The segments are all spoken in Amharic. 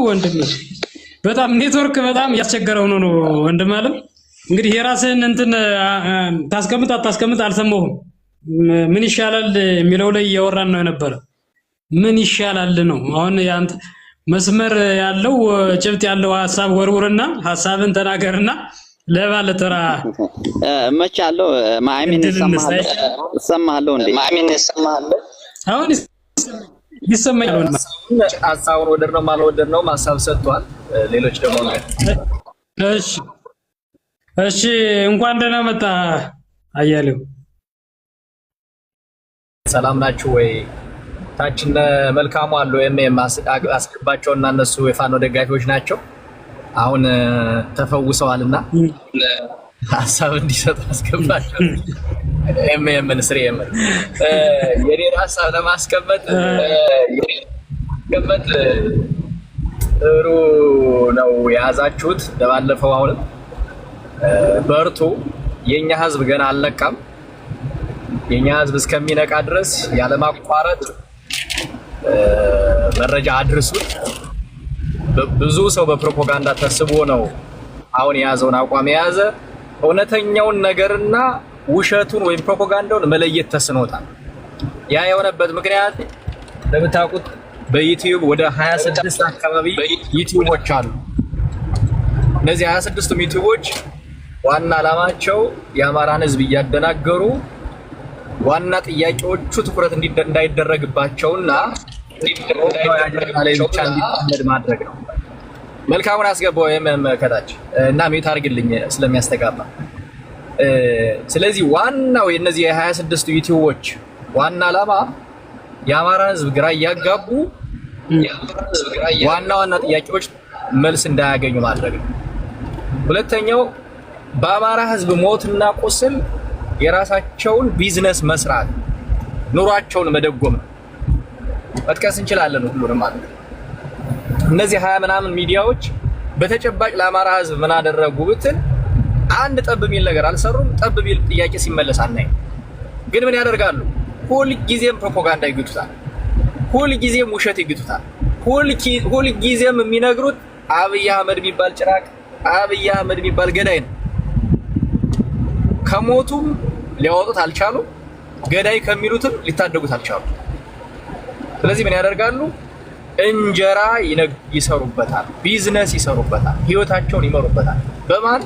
ወንድም በጣም ኔትወርክ በጣም ያስቸገረው ነው ወንድም አለም። እንግዲህ የራስህን እንትን ታስቀምጥ አታስቀምጥ አልሰማሁም። ምን ይሻላል የሚለው ላይ እያወራን ነው የነበረ። ምን ይሻላል ነው አሁን ያንተ መስመር ያለው ጭብጥ ያለው ሐሳብ ወርውርና ሐሳብን ተናገርና ለባለተራ መቻለው ማአሚን ሰማሃለው እንዴ? ማአሚን ሰማሃለው አሁን ይሰማኛል። ሐሳቡን ወደር ነው ማልወደር ነው ሐሳብ ሰጥቷል። ሌሎች ደግሞ እሺ እንኳን ደህና መጣ አያሌው። ሰላም ናችሁ ወይ? ታችነ መልካሙ አሉ አስገባቸውና እነሱ የፋኖ ደጋፊዎች ናቸው። አሁን ተፈውሰዋልና ሐሳብ እንዲሰጥ አስገባቸው። ኤምኤምን ስሪኤምን የኔን ሐሳብ ለማስቀመጥ ጥሩ ነው የያዛችሁት። ለባለፈው አሁንም በርቱ። የኛ ህዝብ ገና አልነቃም። የኛ ህዝብ እስከሚነቃ ድረስ ያለማቋረጥ መረጃ አድርሱት። ብዙ ሰው በፕሮፓጋንዳ ተስቦ ነው አሁን የያዘውን አቋም የያዘ። እውነተኛውን ነገርና ውሸቱን ወይም ፕሮፓጋንዳውን መለየት ተስኖታል። ያ የሆነበት ምክንያት ለምታውቁት በዩቲዩብ ወደ 26 አካባቢ ዩቲዩቦች አሉ። እነዚህ 26ቱም ዩቲዩቦች ዋና ዓላማቸው የአማራን ህዝብ እያደናገሩ ዋና ጥያቄዎቹ ትኩረት እንዳይደረግባቸውና እንዲጠመድ ማድረግ ነው። መልካሙን አስገባው የመከታች እና ሚዩት አድርግልኝ ስለሚያስተጋባ። ስለዚህ ዋናው የነዚህ የ26 ዩቲዩቦች ዋና ዓላማ የአማራን ህዝብ ግራ እያጋቡ ዋና ጥያቄዎች መልስ እንዳያገኙ ማድረግ ነው። ሁለተኛው በአማራ ህዝብ ሞትና ቁስል የራሳቸውን ቢዝነስ መስራት፣ ኑሯቸውን መደጎም ነው። መጥቀስ እንችላለን ሁሉንም ማለት ነው። እነዚህ 20 ምናምን ሚዲያዎች በተጨባጭ ለአማራ ህዝብ ምን አደረጉ ብትል አንድ ጠብ የሚል ነገር አልሰሩም። ጠብ የሚል ጥያቄ ሲመለስ አናይም። ግን ምን ያደርጋሉ? ሁል ጊዜም ፕሮፓጋንዳ ይግቱታል። ሁል ጊዜም ውሸት ይግቱታል። ሁል ጊዜም የሚነግሩት አብይ አህመድ የሚባል ጭራቅ፣ አብይ አህመድ የሚባል ገዳይ ነው። ከሞቱም ሊያወጡት አልቻሉም። ገዳይ ከሚሉትም ሊታደጉት አልቻሉም። ስለዚህ ምን ያደርጋሉ? እንጀራ ይሰሩበታል፣ ቢዝነስ ይሰሩበታል፣ ህይወታቸውን ይመሩበታል። በማን?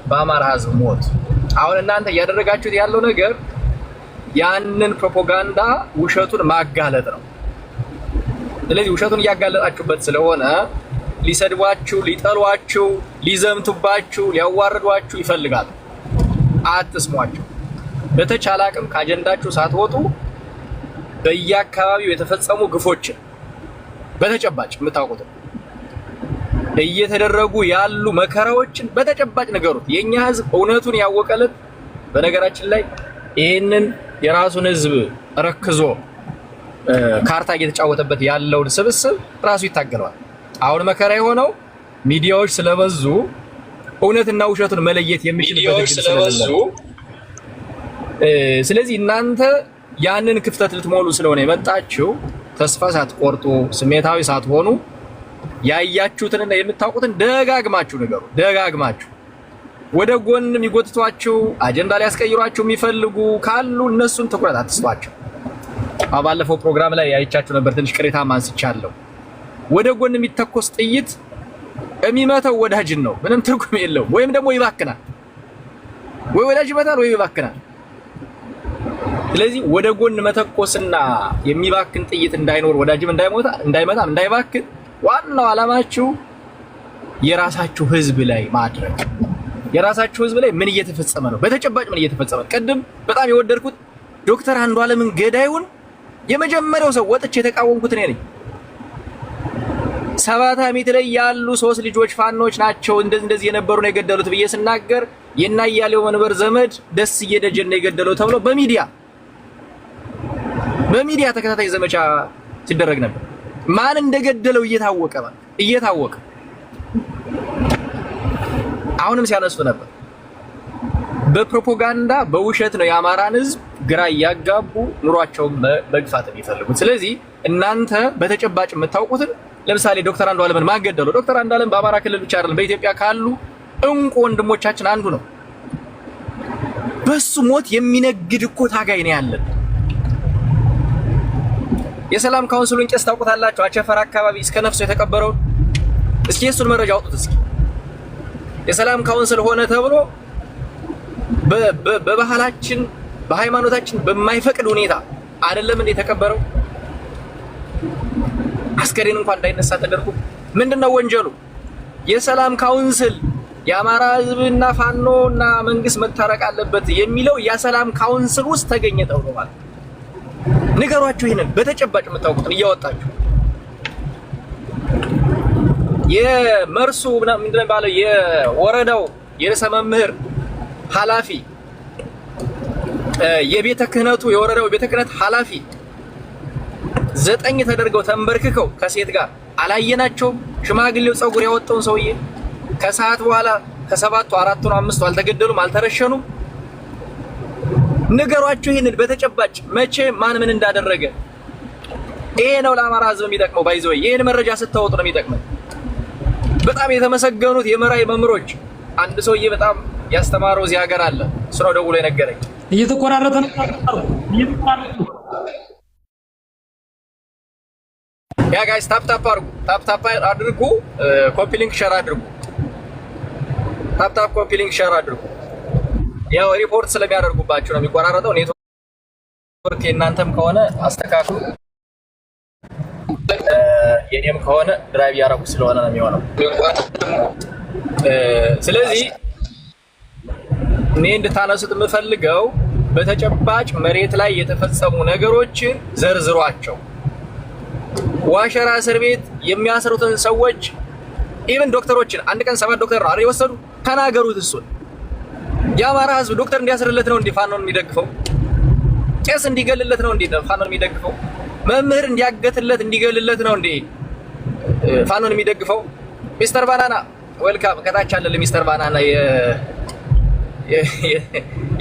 በአማራ ህዝብ ሞት። አሁን እናንተ እያደረጋችሁት ያለው ነገር ያንን ፕሮፓጋንዳ ውሸቱን ማጋለጥ ነው። ስለዚህ ውሸቱን እያጋለጣችሁበት ስለሆነ ሊሰድቧችሁ፣ ሊጠሏችሁ፣ ሊዘምቱባችሁ፣ ሊያዋርዷችሁ ይፈልጋሉ። አትስሟቸው። በተቻለ አቅም ከአጀንዳችሁ ሳትወጡ በየአካባቢው የተፈጸሙ ግፎችን በተጨባጭ የምታውቁት እየተደረጉ ያሉ መከራዎችን በተጨባጭ ነገሩት። የኛ ህዝብ እውነቱን ያወቀለት በነገራችን ላይ ይሄንን የራሱን ህዝብ ረክዞ ካርታ እየተጫወተበት ያለውን ስብስብ ራሱ ይታገለዋል። አሁን መከራ የሆነው ሚዲያዎች ስለበዙ እውነትና ውሸቱን መለየት የሚችልበት ስለበዙ፣ ስለዚህ እናንተ ያንን ክፍተት ልትሞሉ ስለሆነ የመጣችሁ ተስፋ ሳትቆርጡ ስሜታዊ ሳትሆኑ ያያችሁትንና የምታውቁትን ደጋግማችሁ ነገሩ። ደጋግማችሁ ወደ ጎን የሚጎትቷችሁ አጀንዳ ሊያስቀይሯችሁ የሚፈልጉ ካሉ እነሱን ትኩረት አትስጧቸው። ባለፈው ፕሮግራም ላይ ያይቻችሁ ነበር። ትንሽ ቅሬታ ማንስቻለሁ። ወደ ጎን የሚተኮስ ጥይት የሚመታው ወዳጅን ነው። ምንም ትርጉም የለውም። ወይም ደግሞ ይባክናል። ወይ ወዳጅ ይመታል ወይ ይባክናል። ስለዚህ ወደ ጎን መተኮስና የሚባክን ጥይት እንዳይኖር ወዳጅም እንዳይመታ እንዳይባክን ዋናው ዓላማችሁ የራሳችሁ ህዝብ ላይ ማድረግ። የራሳችሁ ህዝብ ላይ ምን እየተፈጸመ ነው? በተጨባጭ ምን እየተፈጸመ ነው? ቅድም በጣም የወደድኩት ዶክተር አንዱዓለምን ገዳዩን የመጀመሪያው ሰው ወጥቼ የተቃወምኩት እኔ ነኝ። 7 ዓመት ላይ ያሉ 3 ልጆች ፋኖች ናቸው እንደዚህ የነበሩ ነው የገደሉት ብዬ ስናገር የናያሌው መንበር ዘመድ ደስ እየደጀነ የገደለው ተብሎ በሚዲያ በሚዲያ ተከታታይ ዘመቻ ሲደረግ ነበር። ማን እንደገደለው እየታወቀ አሁንም ሲያነሱ ነበር። በፕሮፓጋንዳ በውሸት ነው የአማራን ህዝብ ግራ እያጋቡ ኑሯቸውን መግፋት የሚፈልጉት። ስለዚህ እናንተ በተጨባጭ የምታውቁትን ለምሳሌ ዶክተር አንዱዓለምን ማን ገደለው? ዶክተር አንዱዓለም በአማራ ክልል ብቻ አይደለም በኢትዮጵያ ካሉ እንቁ ወንድሞቻችን አንዱ ነው። በሱ ሞት የሚነግድ እኮ ታጋይ ነው ያለን። የሰላም ካውንስሉን ቄስ ታውቁታላችሁ? አቸፈር አካባቢ እስከ ነፍሱ የተቀበረው እስኪ እሱን መረጃ አውጡት እስኪ። የሰላም ካውንስል ሆነ ተብሎ በባህላችን በሃይማኖታችን በማይፈቅድ ሁኔታ አይደለም እንዴ የተቀበረው? አስከሬን እንኳን እንዳይነሳ ተደርጎ ምንድነው ወንጀሉ? የሰላም ካውንስል የአማራ ህዝብና ፋኖና መንግስት መታረቅ አለበት የሚለው የሰላም ካውንስል ውስጥ ተገኘ ተብሎ ማለት ንገሯቸው። ይሄንን በተጨባጭ የምታውቁትን እያወጣችሁ የመርሱ ምንድነው ባለው የወረዳው የርዕሰ መምህር ኃላፊ የቤተ ክህነቱ የወረዳው ቤተ ክህነት ኃላፊ 9 ተደርገው ተንበርክከው ከሴት ጋር አላየናቸውም? ሽማግሌው ጸጉር ያወጣውን ሰውዬ ከሰዓት በኋላ ከሰባቱ 4 ነው 5 አልተገደሉም፣ አልተረሸኑም። ንገሯቸው ይሄንን በተጨባጭ መቼ ማን ምን እንዳደረገ። ይሄ ነው ለአማራ ህዝብ የሚጠቅመው። ባይዘው ይሄን መረጃ ስታወጡ ነው የሚጠቅመው። በጣም የተመሰገኑት የመራይ መምሮች አንድ ሰውዬ በጣም ያስተማረው እዚህ ሀገር አለ። እሱ ነው ደውሎ የነገረኝ። እየተቆራረጠ ነው። ያ ጋይስ ታፕ አድርጉ፣ ኮፒ ሊንክ ሼር አድርጉ። ታፕ ኮፒ ሊንክ ሼር አድርጉ። ያው ሪፖርት ስለሚያደርጉባችሁ ነው የሚቆራረጠው። ኔትወርክ የእናንተም ከሆነ አስተካክሉ፣ የኔም ከሆነ ድራይቭ ያደረጉ ስለሆነ ነው የሚሆነው። ስለዚህ እኔ እንድታነሱት የምፈልገው በተጨባጭ መሬት ላይ የተፈጸሙ ነገሮችን ዘርዝሯቸው። ዋሸራ እስር ቤት የሚያስሩትን ሰዎች ኢቭን ዶክተሮችን አንድ ቀን 7 ዶክተር ነው የወሰዱ። ተናገሩት። እሱን የአማራ ህዝብ ዶክተር እንዲያስርለት ነው እንዴ ፋኖን የሚደግፈው? ቄስ እንዲገልለት ነው እንዴ ፋኖን የሚደግፈው? መምህር እንዲያገትለት እንዲገልለት ነው እንዴ ፋኖን የሚደግፈው? ሚስተር ባናና ዌልካም። ከታች አለ ለሚስተር ባናና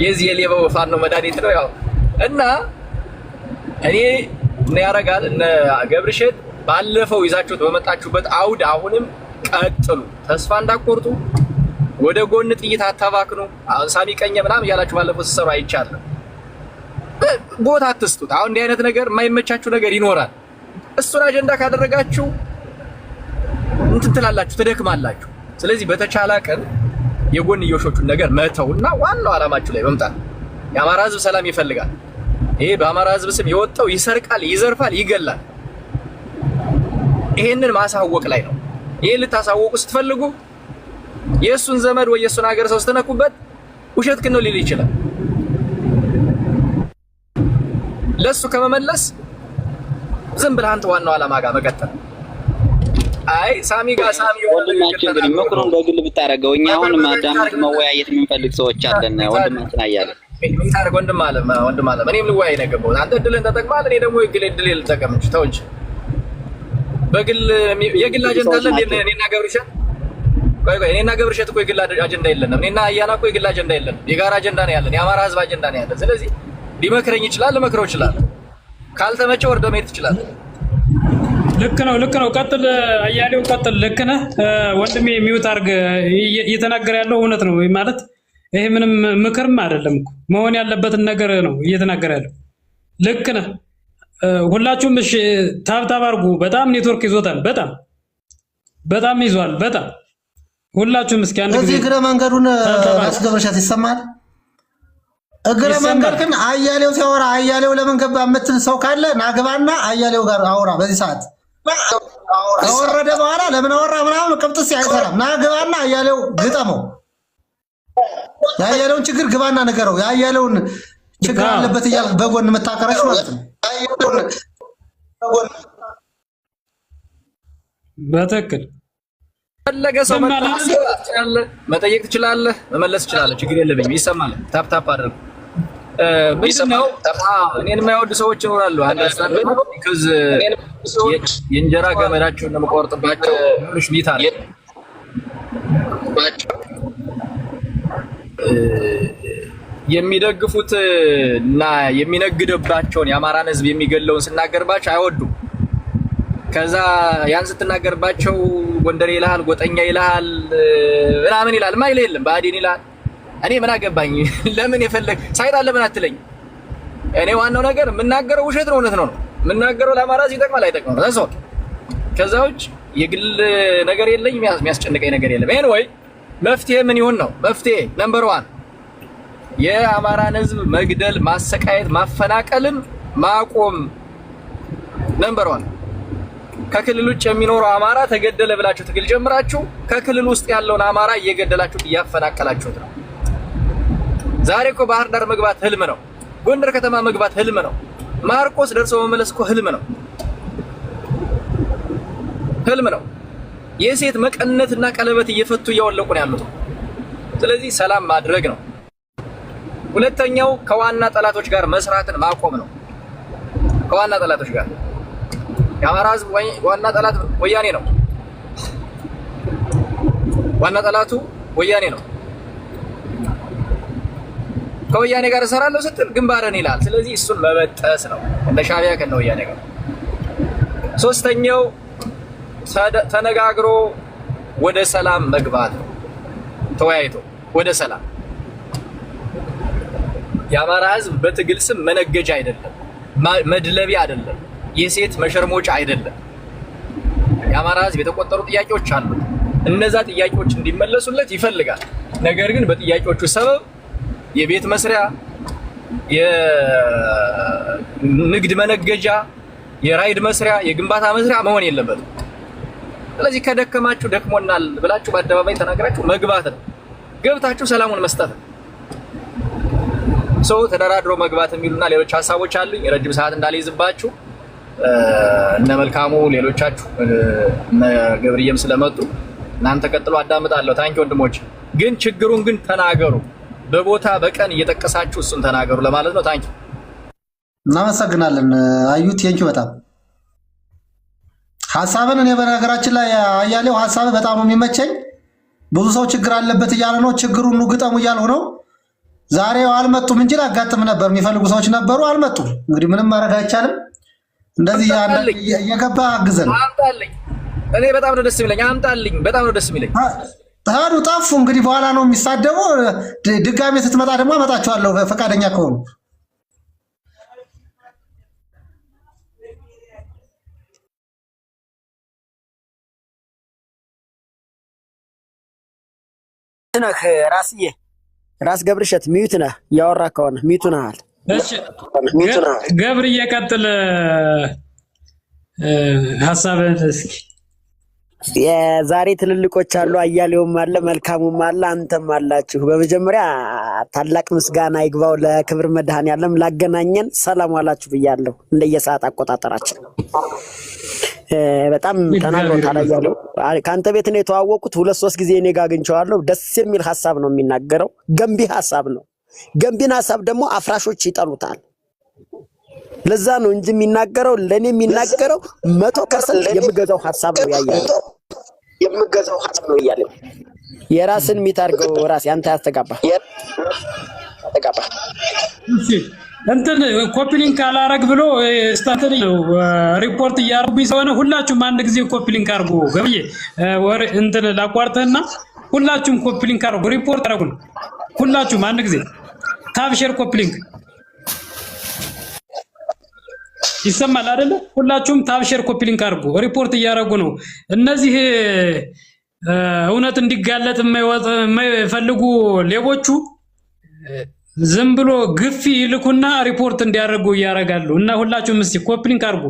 የዚህ የሌባው ፋኖ መድኃኒት ነው ያው። እና እኔ ምን ያረጋል እነ ገብርሸት ባለፈው ይዛችሁት በመጣችሁበት አውድ አሁንም ቀጥሉ። ተስፋ እንዳትቆርጡ። ወደ ጎን ጥይት አታባክኑ። አሁን ሳሚ ቀኘ ምናምን እያላችሁ ባለፈው ሲሰሩ አይቻልም። ቦታ አትስጡት። አሁን እንዲህ አይነት ነገር የማይመቻችሁ ነገር ይኖራል። እሱን አጀንዳ ካደረጋችሁ እንትን ትላላችሁ፣ ትደክማላችሁ። ስለዚህ በተቻለ ቀን የጎንዮሾቹን ነገር መተውና ዋናው ዓላማችሁ ላይ መምጣት። የአማራ ህዝብ ሰላም ይፈልጋል። ይሄ በአማራ ህዝብ ስም የወጣው ይሰርቃል፣ ይዘርፋል፣ ይገላል። ይሄንን ማሳወቅ ላይ ነው። ይሄን ልታሳወቁ ስትፈልጉ የእሱን ዘመድ ወይ የእሱን ሀገር ሰው ስትነኩበት ውሸት ግን ነው ሊል ይችላል። ለሱ ከመመለስ ዝም ብለህ አንተ ዋናው ዓላማ ጋር መቀጠል። አይ ሳሚ ጋር ሳሚ ወንድማችን እንግዲህ ምክሩን በግል ብታረገው እኛ አሁን ማዳመጥ መወያየት የምንፈልግ ሰዎች አለን። ወንድማችን አያለ ምን ታረግ ወንድም አለ እኔም ልወያይ ነው ገባው። አንተ እድልን ተጠቅማል፣ እኔ ደግሞ እድል ልጠቀም እንጂ ተው እንጂ። በግል የግል አጀንዳ አለ እኔና ገብርሸት። ቆይ እኔና ገብርሸት እኮ የግል አጀንዳ የለንም። እኔና አያና እኮ የግል አጀንዳ የለንም። የጋራ አጀንዳ ነው ያለን። የአማራ ህዝብ አጀንዳ ነው ያለን። ስለዚህ ሊመክረኝ ይችላል፣ ልመክረው ይችላል። ካልተመቸው ወርዶ መሄድ ይችላል። ልክ ነው። ቀጥል አያሌው ቀጥል። ልክ ነህ ወንድሜ። ሚውት አድርግ። እየተናገረ ያለው እውነት ነው ማለት ይሄ ምንም ምክርም አይደለም እኮ መሆን ያለበትን ነገር ነው እየተናገረ ያለው። ልክ ነህ። ሁላችሁም እሺ ታብታብ አድርጉ። በጣም ኔትወርክ ይዞታል። በጣም ይዟል። በጣም ሁላችሁም እስኪ አንድ ጊዜ እግረ መንገዱን አስገብረሻት ይሰማል። እግረ መንገድ ግን አያሌው ሲያወራ አያሌው ለምን ገባ የምትል ሰው ካለ ናግባና አያሌው ጋር አውራ። በዚህ ሰዓት ከወረደ በኋላ ለምን አወራ ምናምን ቅብጥስ አይሰራም። ናግባና አያሌው ግጠመው። የአያሌውን ችግር ግባና ነገረው። የአያሌውን ችግር አለበት እያልክ በጎን መታከራሽ ማለት ነው። በትክክል ፈለገ ሰው መጠየቅ ትችላለህ፣ መመለስ ትችላለህ። ችግር የለብኝም። ይሰማል። ታፕ አድርጉ። ምንድነው እኔን የማይወዱ ሰዎች ይኖራሉ። አንደርስታንድ ቢኮዝ የእንጀራ ገመዳቸውን ነው የምቆርጥባቸው። ምንሽ ሚታ ነው የሚደግፉት እና የሚነግድባቸውን የአማራን ህዝብ የሚገለውን ስናገርባቸው አይወዱም። ከዛ ያን ስትናገርባቸው ጎንደር ይልሃል፣ ጎጠኛ ይልሃል፣ ምናምን ይላል። ማይል የለም ባዲን ይላል። እኔ ምን አገባኝ? ለምን የፈለግ ሳይጣ ለምን አትለኝ? እኔ ዋናው ነገር የምናገረው ውሸት ነው እውነት ነው የምናገረው። ለአማራ ይጠቅማል አይጠቅምም እሱ። ከዛ ውጭ የግል ነገር የለኝ፣ የሚያስጨንቀኝ ነገር የለም። ኤኒዌይ መፍትሄ ምን ይሁን ነው? መፍትሄ ነምበር 1 የአማራን ህዝብ መግደል፣ ማሰቃየት፣ ማፈናቀልም ማቆም ነምበር 1። ከክልል ውጭ የሚኖረው አማራ ተገደለ ብላችሁ ትግል ጀምራችሁ ከክልል ውስጥ ያለውን አማራ እየገደላችሁ እያፈናቀላችሁት ነው። ዛሬ እኮ ባህር ዳር መግባት ህልም ነው። ጎንደር ከተማ መግባት ህልም ነው። ማርቆስ ደርሶ መመለስ እኮ ህልም ነው፣ ህልም ነው። የሴት መቀነትና ቀለበት እየፈቱ እያወለቁ ነው ያሉት። ስለዚህ ሰላም ማድረግ ነው። ሁለተኛው ከዋና ጠላቶች ጋር መስራትን ማቆም ነው። ከዋና ጠላቶች ጋር የአማራ ህዝብ ዋና ጠላት ወያኔ ነው። ዋና ጠላቱ ወያኔ ነው። ከወያኔ ጋር እሰራለሁ ስትል ግንባርን ይላል። ስለዚህ እሱን መበጠስ ነው እንደ ሻዕቢያ ከነ ወያኔ ጋር። ሶስተኛው ተነጋግሮ ወደ ሰላም መግባት ነው። ተወያይቶ ወደ ሰላም። የአማራ ህዝብ በትግል ስም መነገጃ አይደለም፣ መድለቢያ አይደለም፣ የሴት መሸርሞጫ አይደለም። የአማራ ህዝብ የተቆጠሩ ጥያቄዎች አሉ። እነዛ ጥያቄዎች እንዲመለሱለት ይፈልጋል። ነገር ግን በጥያቄዎቹ ሰበብ የቤት መስሪያ፣ የንግድ መነገጃ፣ የራይድ መስሪያ፣ የግንባታ መስሪያ መሆን የለበትም። ስለዚህ ከደከማችሁ ደክሞናል ብላችሁ በአደባባይ ተናግራችሁ መግባት ነው። ገብታችሁ ሰላሙን መስጠት ነው። ሰው ተደራድሮ መግባት የሚሉና ሌሎች ሀሳቦች አሉኝ። ረጅም ሰዓት እንዳልይዝባችሁ እነ መልካሙ ሌሎቻችሁ እነ ገብርዬም ስለመጡ እናንተ ቀጥሎ አዳምጣለሁ። ታንኪ ወንድሞች፣ ግን ችግሩን ግን ተናገሩ። በቦታ በቀን እየጠቀሳችሁ እሱን ተናገሩ ለማለት ነው። ታንኪ እናመሰግናለን። አዩት ቴንኪ በጣም ሐሳብን እኔ በነገራችን ላይ አያሌው ሐሳብ በጣም ነው የሚመቸኝ። ብዙ ሰው ችግር አለበት እያለ ነው። ችግሩን ግጠሙ እያልሁ ነው። ዛሬው አልመጡም እንጂ ላጋጥም ነበር። የሚፈልጉ ሰዎች ነበሩ፣ አልመጡም። እንግዲህ ምንም ማድረግ አይቻልም። እንደዚህ እየገባ አግዘን አምጣልኝ። እኔ በጣም ነው ደስ የሚለኝ። አምጣልኝ፣ በጣም ነው ደስ የሚለኝ። ታዱ ጠፉ። እንግዲህ በኋላ ነው የሚሳደቡ። ድጋሜ ስትመጣ ደግሞ አመጣቸዋለሁ ፈቃደኛ ከሆኑ። ነህ ራስዬ፣ ራስ ገብርሸት ሚዩት ነህ። እያወራ ከሆነ ሚዩት ነሃል። እሺ ገብርዬ ቀጥል ሐሳብህን እስኪ። የዛሬ ትልልቆች አሉ፣ አያሌውም አለ፣ መልካሙም አለ፣ አንተም አላችሁ። በመጀመሪያ ታላቅ ምስጋና ይግባው ለክብር መድኃኔዓለም ላገናኘን። ሰላም ዋላችሁ ብያለሁ እንደየሰዓት አቆጣጠራችን። በጣም ተናግሮታል አያሌው። ከአንተ ቤት ነው የተዋወቁት። 2-3 ጊዜ እኔ ጋር አግኝቼዋለሁ። ደስ የሚል ሐሳብ ነው የሚናገረው። ገንቢ ሐሳብ ነው። ገንቢን ሐሳብ ደግሞ አፍራሾች ይጠሉታል። ለዛ ነው እንጂ የሚናገረው ለኔ የሚናገረው 100% የምገዛው ሐሳብ ነው። ያያለው የምገዛው ሐሳብ ነው ያያለው። የራስን ሚታርገው ራስ ያንተ ያስተጋባ እሺ እንትን ኮፒ ሊንክ አላረግ ብሎ ስታተሪ ሪፖርት እያረጉ ስለሆነ ሁላችሁም አንድ ጊዜ ኮፒ ሊንክ አርጉ። ገብዬ ወር እንትን ላቋርጠና ሁላችሁም ኮፒ ሊንክ አርጉ። ሪፖርት አረጉን ሁላችሁም አንድ ጊዜ ታብ ሼር ኮፒ ሊንክ ይሰማል አይደለ? ሁላችሁም ታብ ሼር ኮፒ ሊንክ አርጉ። ሪፖርት እያረጉ ነው። እነዚህ እውነት እንዲጋለጥ የማይፈልጉ ሌቦቹ ዝም ብሎ ግፊ ይልኩና ሪፖርት እንዲያደርጉ ያረጋሉ። እና ሁላችሁም እስቲ ኮፒ ሊንክ አርጉ።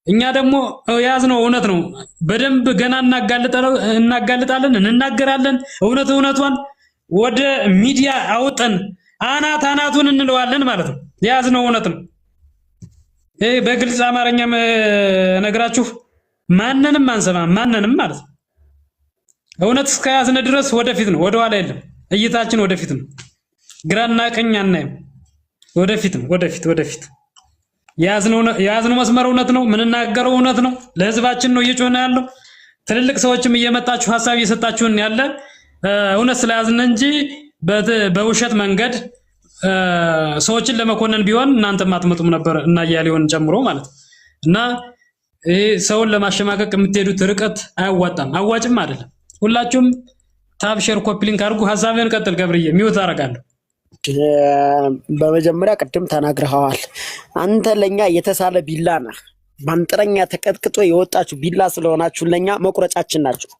እኛ ደግሞ ያዝነው እውነት ነው። በደንብ ገና እናጋልጣለን፣ እንናገራለን። እውነቷን ወደ ሚዲያ አውጠን አናቱን እንለዋለን ማለት ነው። ያዝነው እውነት ነው። በግልጽ አማርኛ ነግራችሁ ማንንም አንሰማም፣ ማንንም ማለት ነው። እውነት እስከያዝነ ድረስ ወደፊት ነው፣ ወደ ኋላ የለም። እይታችን ወደፊት ነው። ግራና ቀኝ አናይም። ወደፊት የያዝነው መስመር እውነት ነው። ምንናገረው እውነት ነው። ለህዝባችን ነው እየጮህን ያለው። ትልልቅ ሰዎችም እየመጣችሁ ሐሳብ እየሰጣችሁን ያለ እውነት ስለያዝን እንጂ በውሸት መንገድ ሰዎችን ለመኮነን ቢሆን እናንተም አትመጡም ነበር እና ያሊውን ጨምሮ ማለት እና ይሄ ሰውን ለማሸማቀቅ የምትሄዱት ርቀት አያዋጣም፣ አዋጭም አይደለም። ሁላችሁም ታብ ሼር ኮፒ ሊንክ አድርጉ። ሐሳብህን ቀጥል ገብርዬ፣ ሚውት አደርጋለሁ። በመጀመሪያ ቅድም ተናግረዋል። አንተ ለኛ የተሳለ ቢላ ነህ። ባንጥረኛ ተቀጥቅጦ የወጣችሁ ቢላ ስለሆናችሁ ለኛ መቁረጫችን ናችሁ።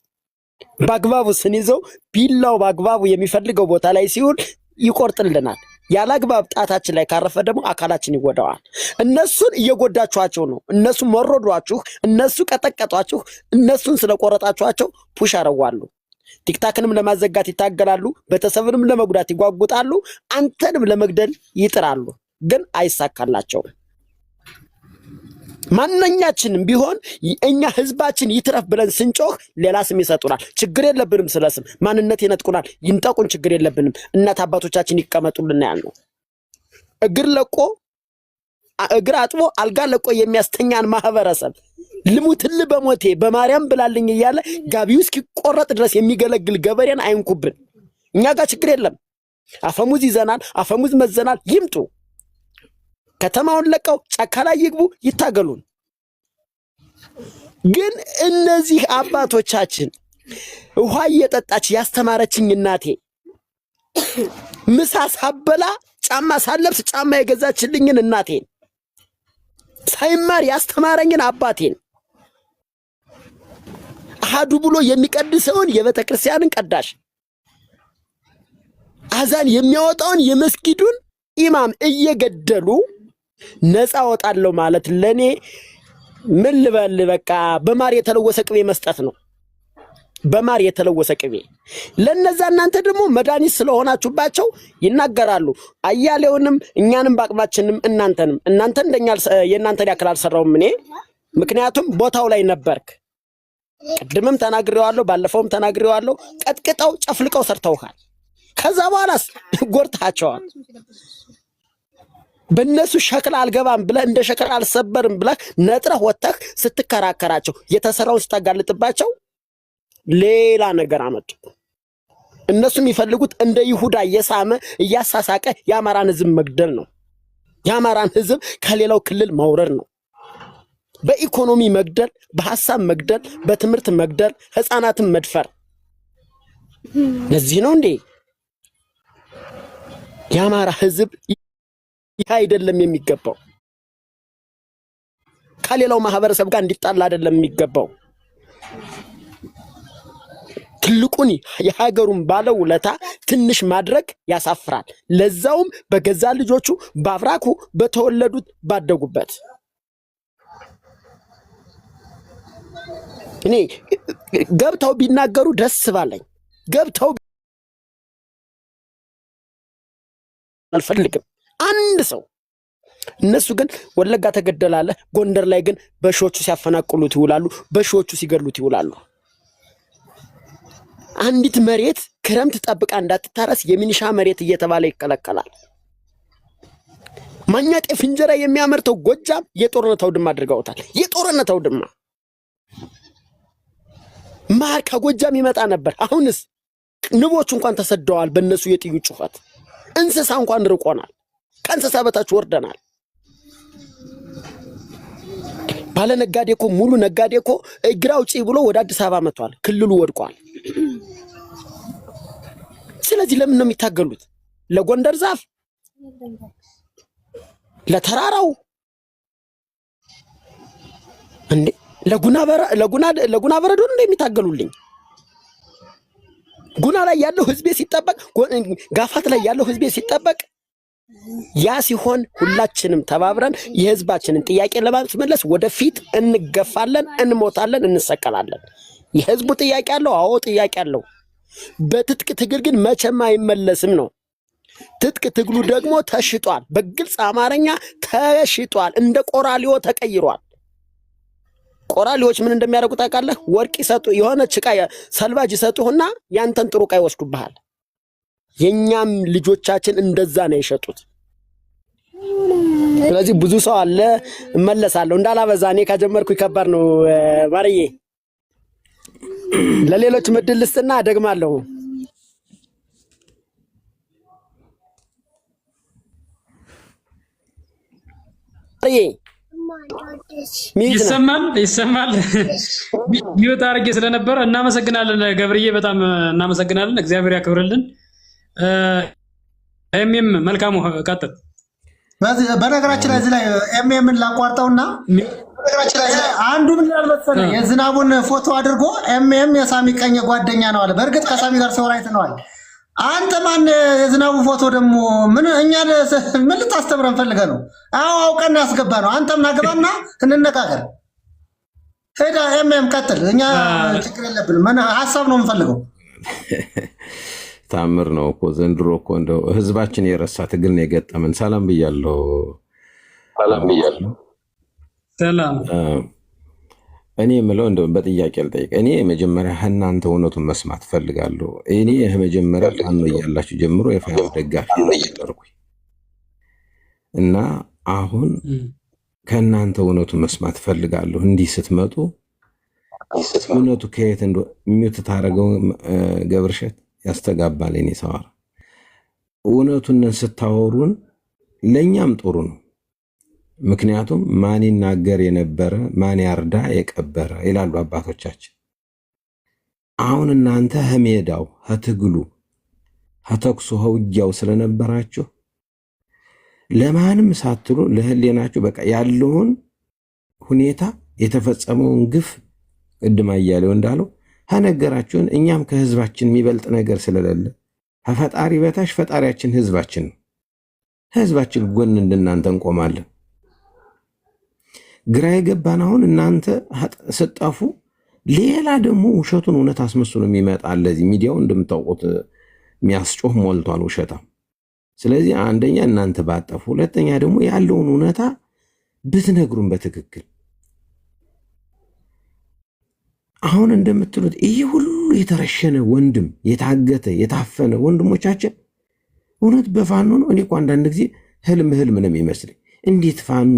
በአግባቡ ስንይዘው ቢላው በአግባቡ የሚፈልገው ቦታ ላይ ሲውል ይቆርጥልናል። ያላግባብ ጣታችን ላይ ካረፈ ደግሞ አካላችን ይጎዳዋል። እነሱን እየጎዳችኋቸው ነው። እነሱ መረዷችሁ፣ እነሱ ቀጠቀጧችሁ። እነሱን ስለቆረጣችኋቸው ፑሽ አረዋሉ። ቲክታክንም ለማዘጋት ይታገላሉ፣ ቤተሰብንም ለመጉዳት ይጓጉጣሉ፣ አንተንም ለመግደል ይጥራሉ። ግን አይሳካላቸውም። ማንኛችንም ቢሆን እኛ ህዝባችን ይትረፍ ብለን ስንጮህ ሌላ ስም ይሰጡናል። ችግር የለብንም፣ ስለስም ማንነት ይነጥቁናል። ይንጠቁን፣ ችግር የለብንም። እናት አባቶቻችን ይቀመጡልና ያልነው እግር አጥቦ አልጋ ለቆ የሚያስተኛን ማህበረሰብ ልሙትል በሞቴ በማርያም ብላልኝ እያለ ጋቢው እስኪቆረጥ ድረስ የሚገለግል ገበሬን አይንኩብን። እኛ ጋር ችግር የለም። አፈሙዝ ይዘናል፣ አፈሙዝ መዘናል። ይምጡ፣ ከተማውን ለቀው ጫካ ላይ ይግቡ፣ ይታገሉን። ግን እነዚህ አባቶቻችን ውሃ እየጠጣች ያስተማረችኝ እናቴ ምሳ ሳበላ ጫማ ሳለብስ ጫማ የገዛችልኝን እናቴን ሳይማር ያስተማረኝን አባቴን አሃዱ ብሎ የሚቀድሰውን የቤተ ክርስቲያንን ቀዳሽ አዛን የሚያወጣውን የመስጊዱን ኢማም እየገደሉ ነፃ ወጣለው ማለት ለኔ ምን ልበል፣ በቃ በማር የተለወሰ ቅቤ መስጠት ነው። በማር የተለወሰ ቅቤ። ለነዛ እናንተ ደግሞ መድኃኒት ስለሆናችሁባቸው ይናገራሉ። አያሌውንም እኛንም ባቅማችንም እናንተ እንደኛ የእናንተን ያክል አልሰራውም እኔ፣ ምክንያቱም ቦታው ላይ ነበርክ። ቅድምም ተናግሬዋለሁ፣ ባለፈውም ተናግሬዋለሁ። ቀጥቅጠው ጨፍልቀው ሰርተውሃል። ከዛ በኋላስ ጎርታቸዋል። በእነሱ ሸክላ አልገባም ብለህ እንደ ሸክላ አልሰበርም ብለህ ነጥረህ ወጥተህ ስትከራከራቸው የተሰራውን ስታጋልጥባቸው ሌላ ነገር አመጡ። እነሱ የሚፈልጉት እንደ ይሁዳ እየሳመ እያሳሳቀ የአማራን ህዝብ መግደል ነው። የአማራን ህዝብ ከሌላው ክልል ማውረድ ነው። በኢኮኖሚ መግደል፣ በሐሳብ መግደል፣ በትምህርት መግደል፣ ህፃናትን መድፈር። ለዚህ ነው እንዴ የአማራ ህዝብ ይህ አይደለም የሚገባው። ከሌላው ማህበረሰብ ጋር እንዲጣላ አይደለም የሚገባው። ትልቁን የሀገሩን ባለውለታ ትንሽ ማድረግ ያሳፍራል። ለዛውም በገዛ ልጆቹ በአብራኩ በተወለዱት ባደጉበት። እኔ ገብተው ቢናገሩ ደስ ባለኝ። ገብተው አልፈልግም አንድ ሰው። እነሱ ግን ወለጋ ተገደላለ፣ ጎንደር ላይ ግን በሺዎቹ ሲያፈናቅሉት ይውላሉ፣ በሺዎቹ ሲገድሉት ይውላሉ። አንዲት መሬት ክረምት ጠብቃ እንዳትታረስ የሚኒሻ መሬት እየተባለ ይከለከላል። ማኛ ጤፍ እንጀራ የሚያመርተው ጎጃም የጦርነት አውድማ አድርገውታል። የጦርነት አውድማ ማር ከጎጃም ይመጣ ነበር። አሁንስ ንቦች እንኳን ተሰደዋል በእነሱ የጥይት ጩኸት። እንስሳ እንኳን ርቆናል፣ ከእንስሳ በታች ወርደናል። ባለ ነጋዴ እኮ ሙሉ ነጋዴ እኮ እግር አውጪ ብሎ ወደ አዲስ አበባ መጥቷል። ክልሉ ወድቋል። ስለዚህ ለምን ነው የሚታገሉት? ለጎንደር ዛፍ፣ ለተራራው እንዴ? ለጉና በረዶ ነው የሚታገሉልኝ? ጉና ላይ ያለው ህዝቤ ሲጠበቅ፣ ጋፋት ላይ ያለው ህዝቤ ሲጠበቅ፣ ያ ሲሆን ሁላችንም ተባብረን የህዝባችንን ጥያቄ ለማስመለስ ወደፊት እንገፋለን፣ እንሞታለን፣ እንሰቀላለን። የህዝቡ ጥያቄ አለው። አዎ ጥያቄ አለው። በትጥቅ ትግል ግን መቼም አይመለስም ነው። ትጥቅ ትግሉ ደግሞ ተሽጧል። በግልጽ አማርኛ ተሽጧል። እንደ ቆራሊዮ ተቀይሯል። ቆራሊዎች ምን እንደሚያደርጉ ታውቃለህ? ወርቅ ይሰጡ፣ የሆነ ጭቃ ሰልባጅ ይሰጡህና ያንተን ጥሩ ዕቃ ይወስዱብሃል። የኛም ልጆቻችን እንደዛ ነው የሸጡት። ስለዚህ ብዙ ሰው አለ። እመለሳለሁ እንዳላበዛ እኔ ከጀመርኩ ይከበር ነው። ማርዬ ለሌሎች ምድል ልስጥና ደግማለሁ። ይሰማል። ሚውት አድርጌ ስለነበረ እናመሰግናለን። ገብርዬ በጣም እናመሰግናለን። እግዚአብሔር ያክብርልን። ኤምኤም መልካሙ ቀጥል። በነገራችን ላይ እዚህ ላይ ኤምኤምን ላቋርጠውና አንዱ ምን ይላል መሰለህ የዝናቡን ፎቶ አድርጎ ኤምኤም የሳሚ ቀኝ ጓደኛ ነው አለ። በእርግጥ ከሳሚ ጋር ሲወራ አይተነዋል። አንተ ማን የዝናቡ ፎቶ ደግሞ ምን እኛ ምን ልታስተምረን ፈልገህ ነው? አዎ አውቀን ያስገባ ነው። አንተም ናገባና እንነጋገር። ሄዳ ኤምኤም ቀጥል። እኛ ችግር የለብንም። ምን ሐሳብ ነው የምንፈልገው? ታምር ነው እኮ ዘንድሮ እኮ እንደው ህዝባችን የረሳ ትግል ነው የገጠመን። ሰላም ብያለሁ። ሰላም እኔ የምለው እንደው በጥያቄ ልጠይቅ። እኔ መጀመሪያ እናንተ እውነቱን መስማት ፈልጋለሁ። እኔ መጀመሪያ ፋኖ እያላችሁ ጀምሮ የፋኖ ደጋፊ ነበርኩኝ እና አሁን ከእናንተ እውነቱን መስማት ፈልጋለሁ። እንዲህ ስትመጡ እውነቱ ከየት እንደ ሚውት ታደርገው ገብርሸት ያስተጋባል። እኔ ሰዋራ እውነቱን ስታወሩን ለኛም ጥሩ ነው። ምክንያቱም ማን ይናገር የነበረ ማን ያርዳ የቀበረ ይላሉ አባቶቻችን። አሁን እናንተ ሜዳው ትግሉ ተኩሱ ውጊያው ስለነበራችሁ ለማንም ሳትሉ ለህሌናችሁ በቃ ያለውን ሁኔታ የተፈጸመውን ግፍ ቅድም አያሌው እንዳለው ተነገራችሁን። እኛም ከህዝባችን የሚበልጥ ነገር ስለሌለ ከፈጣሪ በታች ፈጣሪያችን ህዝባችን ነው። ህዝባችን ጎን እንደናንተ እንቆማለን። ግራ የገባን አሁን እናንተ ስጣፉ ሌላ ደግሞ ውሸቱን እውነት አስመስሎ የሚመጣ ለዚህ ሚዲያው እንደምታውቁት የሚያስጮህ ሞልቷል ውሸታም። ስለዚህ አንደኛ እናንተ ባጠፉ፣ ሁለተኛ ደግሞ ያለውን እውነታ ብትነግሩን በትክክል አሁን እንደምትሉት ይህ ሁሉ የተረሸነ ወንድም የታገተ የታፈነ ወንድሞቻችን እውነት በፋኖ ነው? እኔ እኮ አንዳንድ ጊዜ ህልም ነው የሚመስለኝ። እንዴት ፋኖ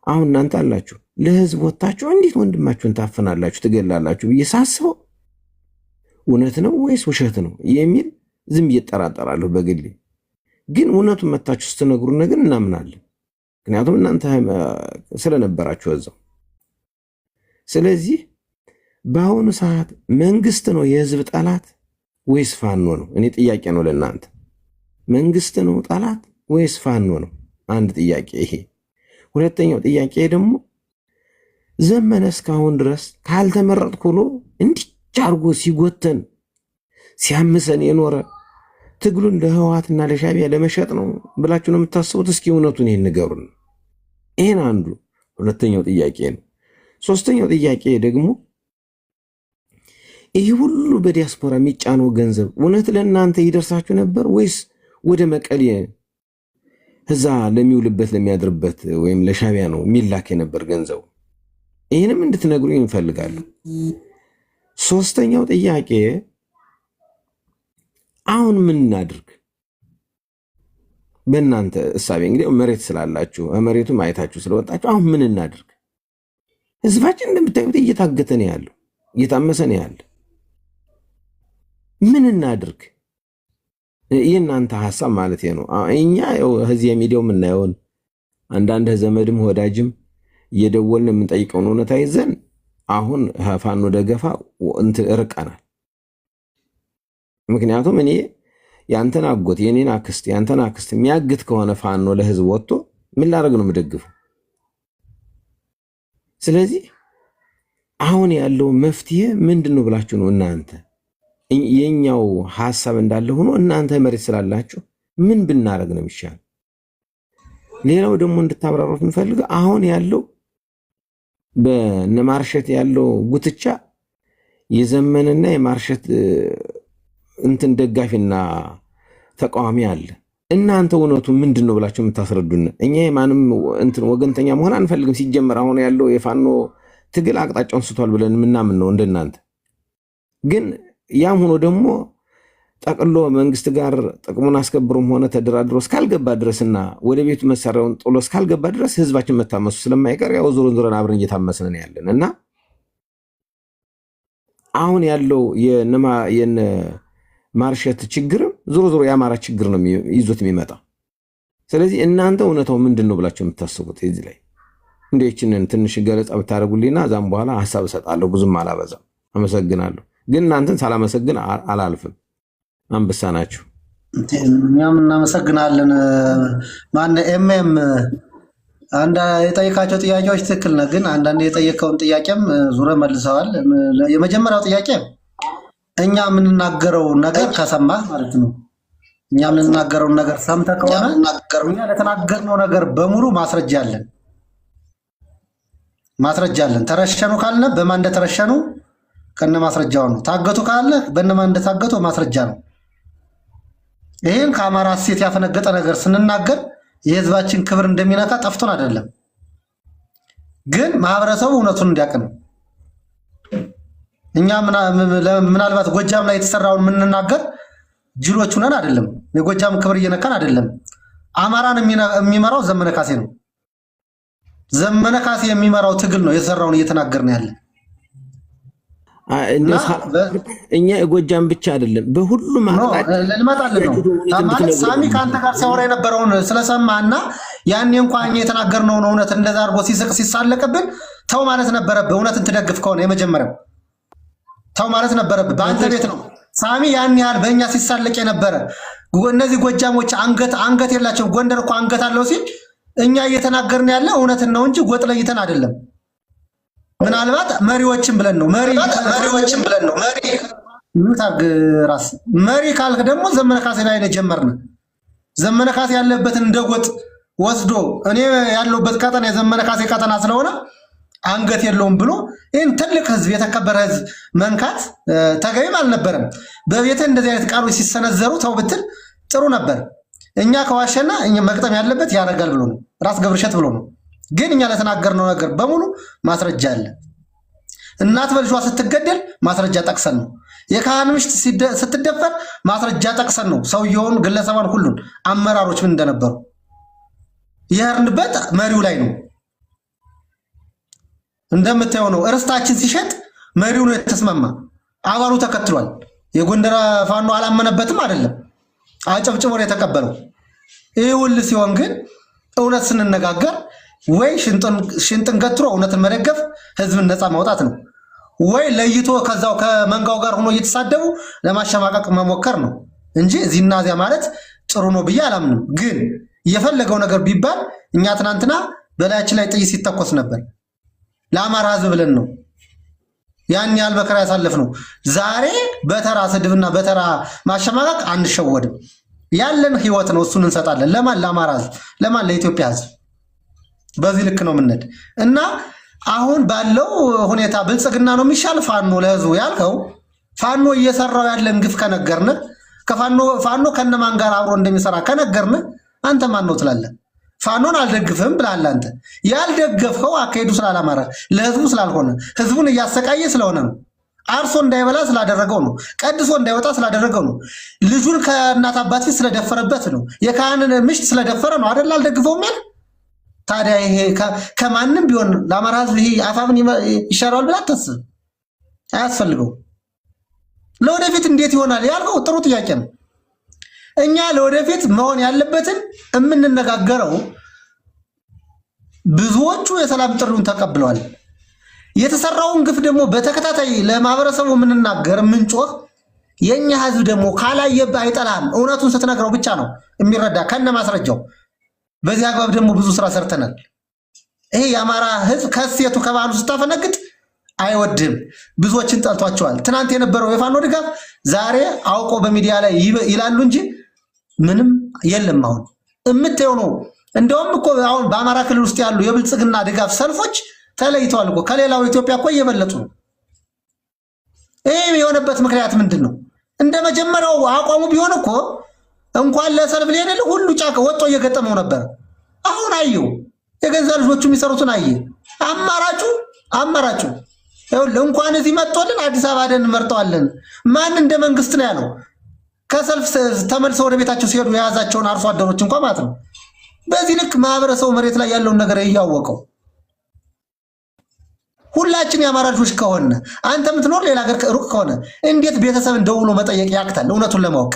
አሁን እናንተ አላችሁ ለህዝብ ወጣችሁ እንዴት ወንድማችሁን ታፈናላችሁ ትገላላችሁ ብዬ ሳስበው እውነት ነው ወይስ ውሸት ነው የሚል ዝም እየጠራጠራለሁ በግሌ። ግን እውነቱን መታችሁ ስትነግሩን ነገር እናምናለን። ምክንያቱም እናንተ ስለነበራችሁ እዛው። ስለዚህ በአሁኑ ሰዓት መንግስት ነው የህዝብ ጠላት ወይስ ፋኖ ነው? እኔ ጥያቄ ነው ለእናንተ። መንግስት ነው ጠላት ወይስ ፋኖ ነው? አንድ ጥያቄ ይሄ። ሁለተኛው ጥያቄ ደግሞ ዘመነ እስካሁን ድረስ ካልተመረጥኩ ብሎ እንዲህ አድርጎ ሲጎተን ሲያምሰን የኖረ ትግሉን ለህወሓትና ለሻዕቢያ ለመሸጥ ነው ብላችሁ ነው የምታስቡት? እስኪ እውነቱን ይሄን ንገሩን። ይሄን አንዱ ሁለተኛው ጥያቄ ነው። ሶስተኛው ጥያቄ ደግሞ ይህ ሁሉ በዲያስፖራ የሚጫነው ገንዘብ እውነት ለእናንተ ይደርሳችሁ ነበር ወይስ ወደ መቀሌ እዛ ለሚውልበት ለሚያድርበት ወይም ለሻዕቢያ ነው የሚላክ የነበር ገንዘቡ? ይህንም እንድትነግሩኝ እንፈልጋለን። ሶስተኛው ጥያቄ አሁን ምን እናድርግ? በእናንተ እሳቤ እንግዲህ መሬት ስላላችሁ መሬቱን አይታችሁ ስለወጣችሁ አሁን ምን እናድርግ? ህዝባችን እንደምታዩት እየታገተ ነው ያለው፣ እየታመሰ ነው ያለው። ምን እናድርግ? የእናንተ ሐሳብ ማለት ነው። እኛ እዚህ የሚዲያው የምናየውን አንዳንድ ዘመድም ወዳጅም እየደወልን የምንጠይቀውን እውነታ ይዘን አሁን ፋኖ ደገፋ እርቀናል። ምክንያቱም እኔ ያንተን አጎት የኔን አክስት ያንተን አክስት የሚያግት ከሆነ ፋኖ ለህዝብ ወጥቶ ምን ላደርግ ነው የምደግፈው? ስለዚህ አሁን ያለው መፍትሄ ምንድን ነው ብላችሁ ነው እናንተ? የኛው ሐሳብ እንዳለ ሆኖ እናንተ መሬት ስላላችሁ ምን ብናረግ ነው የሚሻል? ሌላው ደግሞ እንድታብራሩት የምፈልገው አሁን ያለው በነማርሸት ያለው ጉትቻ የዘመንና የማርሸት እንትን ደጋፊና ተቃዋሚ አለ። እናንተ እውነቱ ምንድን ነው ብላችሁ የምታስረዱን? እኛ የማንም እንትን ወገንተኛ መሆን አንፈልግም። ሲጀመር አሁን ያለው የፋኖ ትግል አቅጣጫውን ስቷል ብለን ምናምን ነው እንደናንተ። ግን ያም ሆኖ ደግሞ ጠቅሎ መንግስት ጋር ጥቅሙን አስከብሮም ሆነ ተደራድሮ እስካልገባ ድረስና ወደ ቤቱ መሳሪያውን ጥሎ እስካልገባ ድረስ ህዝባችን መታመሱ ስለማይቀር ያው ዞረን አብረን እየታመስነን ያለን እና አሁን ያለው የማርሸት ችግርም ዞሮ የአማራ ችግር ነው ይዞት የሚመጣ። ስለዚህ እናንተ እውነታው ምንድነው ብላችሁ የምታስቡት እዚህ ላይ እንደችንን ትንሽ ገለጻ ብታደርጉልኝና ዛም በኋላ ሐሳብ እሰጣለሁ። ብዙም አላበዛም። አመሰግናለሁ። ግን እናንተን ሳላመሰግን አላልፍም። አንበሳ ናችሁ። እኛም እናመሰግናለን። ማን ኤምኤም አንድ የጠየቃቸው ጥያቄዎች ትክክል ነው፣ ግን አንዳንድ የጠየቀውን ጥያቄም ዙረ መልሰዋል። የመጀመሪያው ጥያቄ እኛ የምንናገረው ነገር ከሰማህ ማለት ነው። እኛ የምንናገረው ነገር ሰምተህ ከሆነ እኛ ለተናገርነው ነገር በሙሉ ማስረጃ አለን። ተረሸኑ ካልነ በማን እንደተረሸኑ ከነ ማስረጃው ነው። ታገቱ ካለ በእነማን እንደታገቱ ማስረጃ ነው። ይሄን ከአማራ ሴት ያፈነገጠ ነገር ስንናገር የህዝባችን ክብር እንደሚነካ ጠፍቶን አይደለም፣ ግን ማህበረሰቡ እውነቱን እንዲያውቅ ነው። እኛ ምናልባት ጎጃም ላይ የተሰራውን የምንናገር ጅሎች ነን አይደለም። የጎጃም ክብር እየነካን አይደለም። አማራን የሚመራው ዘመነ ካሴ ነው። ዘመነ ካሴ የሚመራው ትግል ነው የተሰራውን እየተናገርን ያለ። እኛ የጎጃም ብቻ አይደለም በሁሉም ልመጣልን ነው ማለት ሳሚ ከአንተ ጋር ሲያወራ የነበረውን ስለሰማና ያኔ እንኳን እኛ የተናገርነውን እውነት እንደዛ አድርጎ ሲስቅ ሲሳለቅብን ተው ማለት ነበረብህ። እውነትን ትደግፍ ከሆነ የመጀመሪያው ተው ማለት ነበረብህ። በአንተ ቤት ነው ሳሚ ያን ያህል በእኛ ሲሳለቅ የነበረ። እነዚህ ጎጃሞች አንገት የላቸው። ጎንደር እኮ አንገት አለው ሲል እኛ እየተናገርን ያለ እውነትን ነው እንጂ ጎጥ ለይተን አይደለም። ምናልባት መሪዎችን ብለን ነው መሪ ካልክ ደግሞ ዘመነ ካሴ ላይ ነው ጀመርን። ዘመነ ካሴ ያለበትን እንደጎጥ ወስዶ እኔ ያለበት ቀጠና የዘመነ ካሴ ቀጠና ስለሆነ አንገት የለውም ብሎ ይህን ትልቅ ህዝብ የተከበረ ህዝብ መንካት ተገቢም አልነበረም። በቤተ እንደዚህ አይነት ቃሎች ሲሰነዘሩ ተው ብትል ጥሩ ነበር። እኛ ከዋሸና እኛ መቅጠም ያለበት ያረጋል ብሎ ነው ራስ ገብርሸት ብሎ ነው። ግን እኛ ለተናገርነው ነገር በሙሉ ማስረጃ አለ። እናት በልጇ ስትገደል ማስረጃ ጠቅሰን ነው። የካህን ምሽት ስትደፈር ማስረጃ ጠቅሰን ነው። ሰውየውን ግለሰባን ሁሉን አመራሮች ምን እንደነበሩ የሄድንበት መሪው ላይ ነው። እንደምታየው ነው። እርስታችን ሲሸጥ መሪው ነው የተስማማ፣ አባሉ ተከትሏል። የጎንደር ፋኖ አላመነበትም አይደለም፣ አጨብጭቦ ነው የተቀበለው። ይህ ሁሉ ሲሆን ግን እውነት ስንነጋገር ወይ ሽንጥን ገትሮ እውነትን መደገፍ ህዝብን ነፃ ማውጣት ነው፣ ወይ ለይቶ ከዛው ከመንጋው ጋር ሆኖ እየተሳደቡ ለማሸማቀቅ መሞከር ነው እንጂ እዚህና እዚያ ማለት ጥሩ ነው ብዬ አላምንም። ግን የፈለገው ነገር ቢባል እኛ ትናንትና በላያችን ላይ ጥይት ሲተኮስ ነበር። ለአማራ ህዝብ ብለን ነው ያን ያህል መከራ ያሳለፍነው። ዛሬ በተራ ስድብና በተራ ማሸማቀቅ አንሸወድም። ያለን ህይወት ነው፣ እሱን እንሰጣለን። ለማን? ለአማራ ህዝብ። ለማን? ለኢትዮጵያ ህዝብ። በዚህ ልክ ነው የምንሄድ እና አሁን ባለው ሁኔታ ብልጽግና ነው የሚሻል ፋኖ ለህዝቡ ያልከው፣ ፋኖ እየሰራው ያለን ግፍ ከነገርን፣ ፋኖ ከነማን ጋር አብሮ እንደሚሰራ ከነገርን፣ አንተ ማን ነው ትላለህ? ፋኖን አልደግፍም ብላል። አንተ ያልደገፍከው አካሄዱ ስላላማረ ለህዝቡ ስላልሆነ ህዝቡን እያሰቃየ ስለሆነ ነው። አርሶ እንዳይበላ ስላደረገው ነው። ቀድሶ እንዳይወጣ ስላደረገው ነው። ልጁን ከእናት አባት ፊት ስለደፈረበት ነው። የካህንን ምሽት ስለደፈረ ነው አይደል? አልደግፈውም ያለ። ታዲያ ይሄ ከማንም ቢሆን ለአማራ ህዝብ ይሄ አፋምን ይሻራል ብላ አታስብ። አያስፈልገው። ለወደፊት እንዴት ይሆናል ያልከው ጥሩ ጥያቄ ነው። እኛ ለወደፊት መሆን ያለበትን የምንነጋገረው ብዙዎቹ የሰላም ጥሪውን ተቀብለዋል። የተሰራውን ግፍ ደግሞ በተከታታይ ለማህበረሰቡ የምንናገር ምንጮህ የኛ ህዝብ ደግሞ ካላየብ አይጠላም። እውነቱን ስትነግረው ብቻ ነው የሚረዳ ከነ ማስረጃው። በዚህ አግባብ ደግሞ ብዙ ስራ ሰርተናል። ይሄ የአማራ ህዝብ ከሴቱ ከባህሉ ስታፈነግጥ አይወድም። ብዙዎችን ጠልቷቸዋል። ትናንት የነበረው የፋኖ ድጋፍ ዛሬ አውቆ በሚዲያ ላይ ይላሉ እንጂ ምንም የለም። አሁን የምታየው ነው። እንደውም እኮ አሁን በአማራ ክልል ውስጥ ያሉ የብልጽግና ድጋፍ ሰልፎች ተለይተዋል እኮ ከሌላው ኢትዮጵያ እኮ እየበለጡ ነው። ይሄ የሆነበት ምክንያት ምንድን ነው? እንደ መጀመሪያው አቋሙ ቢሆን እኮ እንኳን ለሰልፍ ሊሄድ ሁሉ ጫካ ወጥቶ እየገጠመው ነበር። አሁን አየው የገንዛ ልጆቹ የሚሰሩትን አየ። አማራጩ እንኳን እዚህ መጥቶልን አዲስ አበባ ደን መርጠዋለን። ማን እንደ መንግስት ነው ያለው? ከሰልፍ ተመልሰው ወደ ቤታቸው ሲሄዱ የያዛቸውን አርሶ አደሮች እንኳን ማለት ነው። በዚህ ልክ ማህበረሰቡ መሬት ላይ ያለውን ነገር እያወቀው ሁላችን የአማራ ልጆች ከሆነ አንተ የምትኖር ሌላ ሀገር ሩቅ ከሆነ እንዴት ቤተሰብን ደውሎ መጠየቅ ያቅታል? እውነቱን ለማወቅ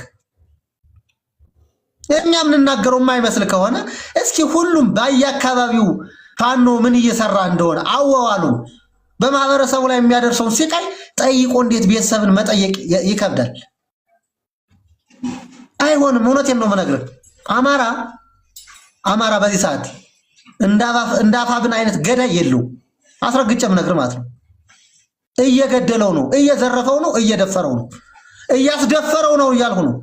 እኛም እንናገረው የማይመስል ከሆነ እስኪ ሁሉም በየአካባቢው ፋኖ ምን እየሰራ እንደሆነ አወዋሉ በማህበረሰቡ ላይ የሚያደርሰው ሲቃይ ጠይቆ እንዴት ቤተሰብን መጠየቅ ይከብዳል? አይሆንም። እውነቴን ነው የምነግርህ። አማራ በዚህ ሰዓት እንዳፋብን አይነት ገዳይ የለውም። አስረግጬ የምነግርህ ማለት ነው። እየገደለው ነው፣ እየዘረፈው ነው፣ እየደፈረው ነው፣ እያስደፈረው ነው እያልሁ ነው።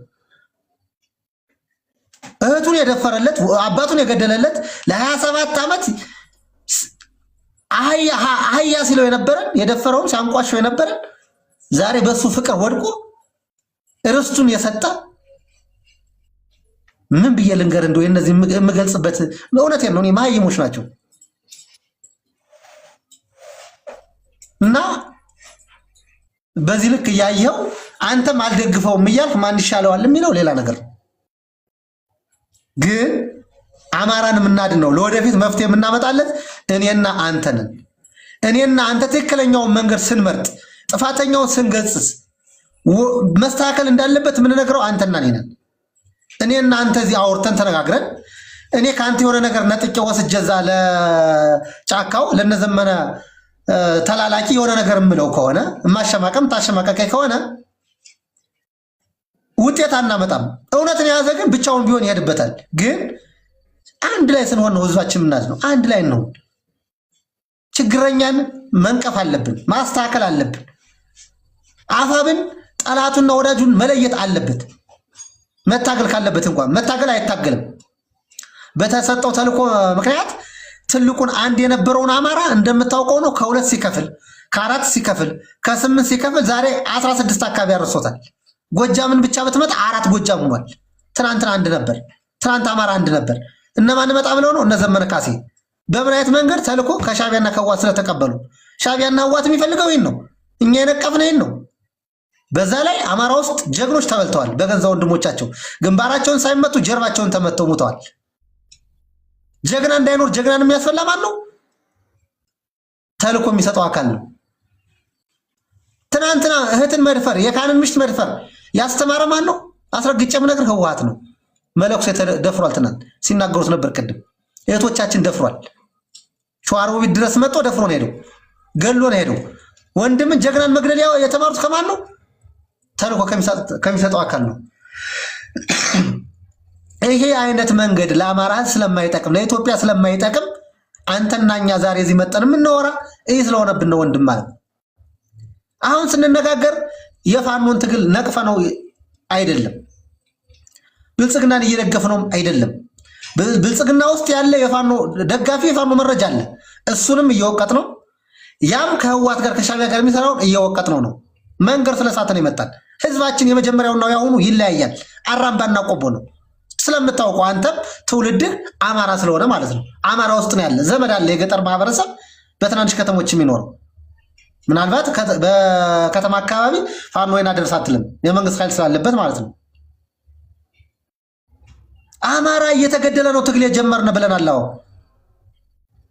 እህቱን የደፈረለት አባቱን የገደለለት ለ27 ዓመት አህያ ሲለው የነበረን የደፈረውን ሲያንቋሸው የነበረን ዛሬ በሱ ፍቅር ወድቆ ርስቱን የሰጠ ምን ብዬ ልንገር? እንደው እነዚህ የምገልጽበት እውነቴን ነው። እኔ ማይሞች ናቸው እና በዚህ ልክ ያየው አንተም አልደግፈውም እያልክ ማን ይሻለዋል የሚለው ሌላ ነገር ግን አማራን የምናድነው ለወደፊት መፍትሄ የምናመጣለት እኔና አንተ ነን። እኔና አንተ ትክክለኛውን መንገድ ስንመርጥ ጥፋተኛውን ስንገጽስ መስተካከል እንዳለበት የምንነግረው አንተና እኔ ነን። እኔና አንተ እዚህ አውርተን ተነጋግረን እኔ ከአንተ የሆነ ነገር ነጥቄ ወስጀዛ ለጫካው ለነዘመነ ተላላኪ የሆነ ነገር የምለው ከሆነ ማሸማቀም ታሸማቀቀኝ ከሆነ ውጤት አናመጣም። እውነትን የያዘ ግን ብቻውን ቢሆን ይሄድበታል። ግን አንድ ላይ ስንሆን ነው ህዝባችን ምናዝ ነው። አንድ ላይ ነው። ችግረኛን መንቀፍ አለብን፣ ማስተካከል አለብን። አፋብን ጠላቱና ወዳጁን መለየት አለበት። መታገል ካለበት እንኳን መታገል አይታገልም። በተሰጠው ተልኮ ምክንያት ትልቁን አንድ የነበረውን አማራ እንደምታውቀው ነው ከሁለት ሲከፍል ከአራት ሲከፍል ከ8 ሲከፍል ዛሬ 16 አካባቢ ያርሶታል። ጎጃምን ብቻ በትመጣ 4 ጎጃም ሆኗል። ትናንትና አንድ ነበር። ትናንት አማራ አንድ ነበር። እነማን መጣ ብለው ነው? እነ ዘመነ ካሴ በምን አይነት መንገድ ተልኮ ከሻቢያና ከህወሓት ስለተቀበሉ ሻቢያና ህወሓት የሚፈልገው ይሄን ነው። እኛ የነቀፍነው ይሄን ነው። በዛ ላይ አማራ ውስጥ ጀግኖች ተበልተዋል። በገንዛ ወንድሞቻቸው ግንባራቸውን ሳይመቱ ጀርባቸውን ተመተው ሙተዋል። ጀግና እንዳይኖር ጀግናን የሚያስፈላ ማን ነው? ተልኮ የሚሰጠው አካል ነው። ትናንትና እህትን መድፈር የካህንን ምሽት መድፈር ያስተማረ ማን ነው? አስረግጬም ነገር ህወሓት ነው። መለኩሴ ተደፍሯል። ትናንት ሲናገሩት ነበር። ቅድም እህቶቻችን ደፍሯል። ሸዋሮቢት ድረስ መጥቶ ደፍሮ ነው ሄደው፣ ገሎ ነው ሄደው። ወንድምን ጀግናን መግደል የተማሩት ከማን ነው? ተልኮ ከሚሰጠው አካል ነው። ይሄ አይነት መንገድ ለአማራ ስለማይጠቅም ለኢትዮጵያ ስለማይጠቅም አንተና እኛ ዛሬ እዚህ መጠን የምናወራ ይህ ስለሆነብን ነው ወንድም ማለት ነው። አሁን ስንነጋገር የፋኖን ትግል ነቅፈ ነው አይደለም፣ ብልጽግናን እየደገፍ ነው አይደለም። ብልጽግና ውስጥ ያለ የፋኖ ደጋፊ የፋኖ መረጃ አለ። እሱንም እየወቀጥ ነው። ያም ከህወሓት ጋር ከሻቢያ ጋር የሚሰራውን እየወቀጥ ነው። መንገድ ስለሳተን ይመጣል። ህዝባችን የመጀመሪያውና ያሁኑ ይለያያል። አራምባና ቆቦ ነው ስለምታውቀው አንተም ትውልድህ አማራ ስለሆነ ማለት ነው። አማራ ውስጥ ነው ያለ ዘመድ አለ፣ የገጠር ማህበረሰብ በትናንሽ ከተሞች የሚኖረው ምናልባት በከተማ አካባቢ ፋኖ ወይና ደርስ አትልም፣ የመንግስት ኃይል ስላለበት ማለት ነው። አማራ እየተገደለ ነው ትግል የጀመርነ ብለናል። አዎ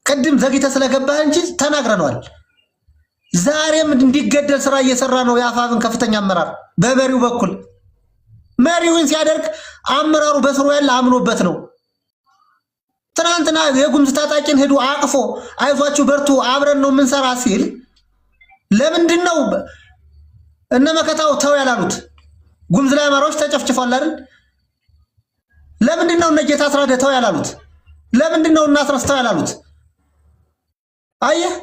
ቅድም ዘግይተ ስለገባህ እንጂ ተናግረናል። ዛሬም እንዲገደል ስራ እየሰራ ነው የአፋብን ከፍተኛ አመራር በመሪው በኩል። መሪውን ሲያደርግ አመራሩ በስሩ ያለ አምኖበት ነው። ትናንትና የጉምዝ ታጣቂን ሄዱ አቅፎ አይዟችሁ በርቱ አብረን ነው የምንሰራ ሲል ለምንድን ነው እነ መከታው ተው ያላሉት? ጉምዝ ላይ አማራዎች ተጨፍጭፏል አይደል? ለምንድን ነው እነ ጌታ አስራደ ተው ያላሉት? ለምንድን ነው እና አስረስተው ያላሉት? አየህ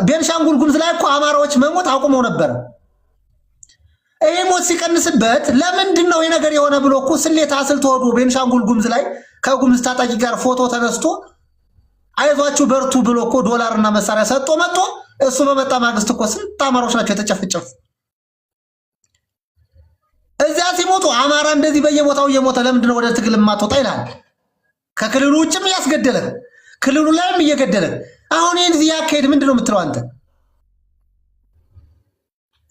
ቤንሻንጉል ጉምዝ ላይ እኮ አማራዎች መሞት አቁመው ነበር። ይሄ ሞት ሲቀንስበት ለምንድን ነው ይሄ ነገር የሆነ ብሎ እኮ ስሌት አስልቶ ወዶ ቤንሻንጉል ጉምዝ ላይ ከጉምዝ ታጣቂ ጋር ፎቶ ተነስቶ አይዟችሁ በርቱ ብሎ እኮ ዶላርና መሳሪያ ሰጥቶ መጥቶ እሱ በመጣ ማግስት እኮ ስንት አማራዎች ናቸው የተጨፈጨፉ። እዚያ ሲሞቱ አማራ እንደዚህ በየቦታው እየሞተ ለምንድን ነው ወደ ትግል ማትወጣ ይላል። ከክልሉ ውጭም ያስገደለ ክልሉ ላይም እየገደለ አሁን ይሄን እዚህ ያካሄድ ምንድነው የምትለው አንተ?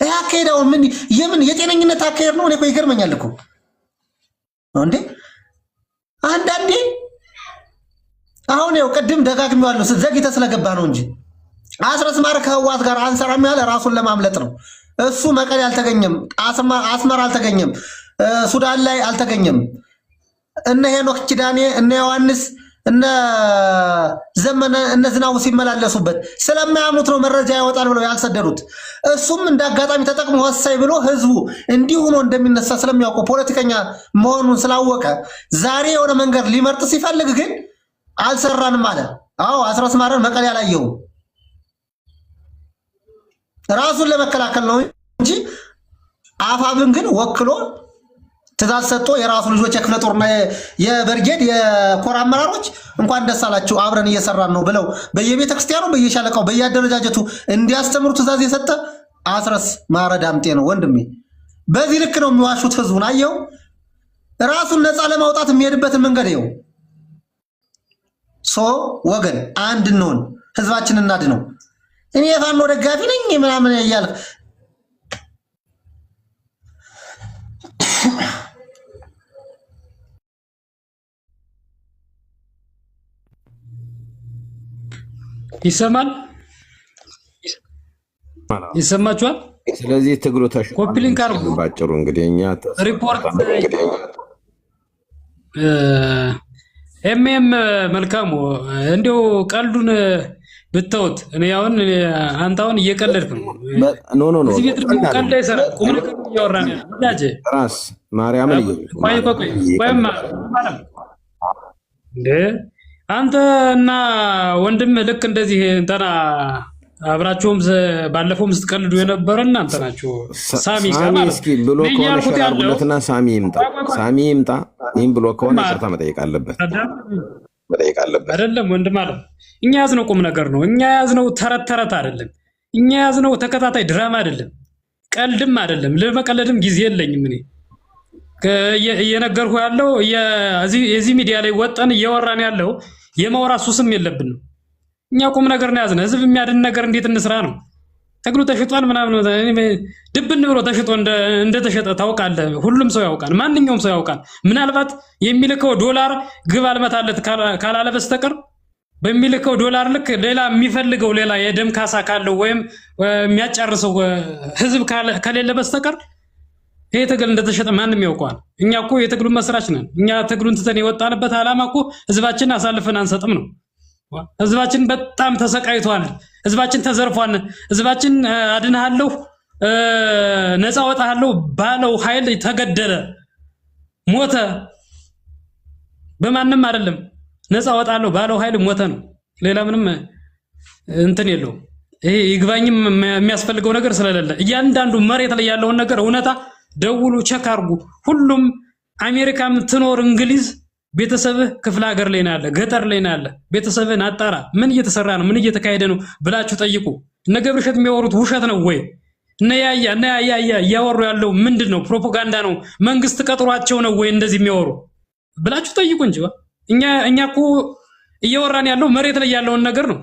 አካሄዳው ምን የምን የጤነኝነት አካሄድ ነው? እኔ እኮ ይገርመኛል እኮ እንዴ አንዳንዴ አሁን ያው ቅድም ደጋግሜዋለሁ ዘግይተህ ስለገባ ነው እንጂ አስረስ ማረ ከህወሓት ጋር አንሰራም ያለ ራሱን ለማምለጥ ነው። እሱ መቀሌ አልተገኘም፣ አስመራ አልተገኘም፣ ሱዳን ላይ አልተገኘም። እነ ሄኖክ ኪዳኔ እነ ዮሐንስ እነ ዘመነ እነ ዝናቡ ሲመላለሱበት ስለማያምኑት ነው መረጃ ያወጣል ብለው ያልሰደዱት። እሱም እንዳጋጣሚ ተጠቅሞ ወሳይ ብሎ ህዝቡ እንዲህ ሆኖ እንደሚነሳ ስለሚያውቀው ፖለቲከኛ መሆኑን ስላወቀ ዛሬ የሆነ መንገድ ሊመርጥ ሲፈልግ ግን አልሰራንም አለ። አዎ አስረስ ማረን መቀሌ አላየው ራሱን ለመከላከል ነው እንጂ አፋብን ግን ወክሎ ትእዛዝ ሰጥቶ የራሱ ልጆች የክፍለ ጦርና የብርጌድ የኮር አመራሮች እንኳን ደስ አላችሁ አብረን እየሰራን ነው ብለው በየቤተ ክርስቲያኑ በየሻለቃው በየአደረጃጀቱ እንዲያስተምሩ ትእዛዝ የሰጠ አስረስ ማረ ዳምጤ ነው ወንድሜ። በዚህ ልክ ነው የሚዋሹት ህዝቡን። አየው ራሱን ነፃ ለማውጣት የሚሄድበትን መንገድ ይኸው። ወገን አንድ እንሆን፣ ህዝባችንን እናድነው። እኔ የፋኖ ደጋፊ ነኝ ምናምን እያልክ ይሰማል ይሰማችኋል? ስለዚህ ትግሉ ኮፒሊንክ አርጉ። ባጭሩ እንግዲህ እኛ ሪፖርት ኤምኤም መልካሙ እንዲው ቀልዱን ብተውት እኔ አሁን አንተ አሁን እየቀለድክ ነው። ኖ እዚህ ቤት ደግሞ ቀልድ አይሰራ ቁም ነገር እያወራን ነው ወዳጄ። ራስ ማርያምን ቆይማ እንደ አንተ እና ወንድም ልክ እንደዚህ እንተና አብራችሁም ባለፈውም ስትቀልዱ የነበረ እናንተ ናችሁ። ሳሚ እስኪ ብሎ ከሆነ ሸራርጉለትና ሳሚ ይምጣ ይህም ብሎ ከሆነ ይቅርታ መጠየቅ አለበት አይደለም ወንድም አለ። እኛ ያዝነው ቁም ነገር ነው። እኛ ያዝነው ተረት አይደለም። እኛ ያዝነው ተከታታይ ድራማ አይደለም፣ ቀልድም አይደለም። ለመቀለድም ጊዜ የለኝም። እኔ እየነገርኩ ያለው የዚህ ሚዲያ ላይ ወጣን እያወራን ያለው የማውራት ሱስም የለብንም። እኛ ቁም ነገር ነው ያዝነው። ህዝብ የሚያድን ነገር እንዴት እንስራ ነው። ተግሉ ተሽጧል ምናምን ድብን ብሎ ተሽጦ እንደተሸጠ ታውቃለህ። ሁሉም ሰው ያውቃል፣ ማንኛውም ሰው ያውቃል። ምናልባት የሚልከው ዶላር ግብ አልመታለት ካላለ በስተቀር በሚልከው ዶላር ልክ ሌላ የሚፈልገው ሌላ የደም ካሳ ካለው ወይም የሚያጫርሰው ህዝብ ከሌለ በስተቀር ይሄ ትግል እንደተሸጠ ማንም ያውቀዋል። እኛ እኮ የትግሉን መስራች ነን። እኛ ትግሉን ትተን የወጣንበት ዓላማ እኮ ህዝባችንን አሳልፈን አንሰጥም ነው። ህዝባችን በጣም ተሰቃይቷል። ህዝባችን ተዘርፏል። ህዝባችን አድንሃለሁ ነፃ ወጣሃለሁ ባለው ኃይል ተገደለ፣ ሞተ። በማንም አይደለም ነፃ ወጣለሁ ባለው ኃይል ሞተ ነው። ሌላ ምንም እንትን የለው። ይሄ ይግባኝም የሚያስፈልገው ነገር ስለሌለ እያንዳንዱ መሬት ላይ ያለውን ነገር እውነታ ደውሉ፣ ቸክ አርጉ። ሁሉም አሜሪካም ትኖር እንግሊዝ ቤተሰብህ ክፍለ ሀገር ላይ ነው ያለ፣ ገጠር ላይ ነው ያለ። ቤተሰብህን አጣራ። ምን እየተሰራ ነው፣ ምን እየተካሄደ ነው ብላችሁ ጠይቁ። እነ ገብረሸት የሚያወሩት ውሸት ነው ወይ? እነ ያያ እያወሩ ያለው ምንድን ነው? ፕሮፓጋንዳ ነው? መንግስት ቀጥሯቸው ነው ወይ እንደዚህ የሚያወሩ ብላችሁ ጠይቁ እንጂ እኛ እኮ እየወራን ያለው መሬት ላይ ያለውን ነገር ነው።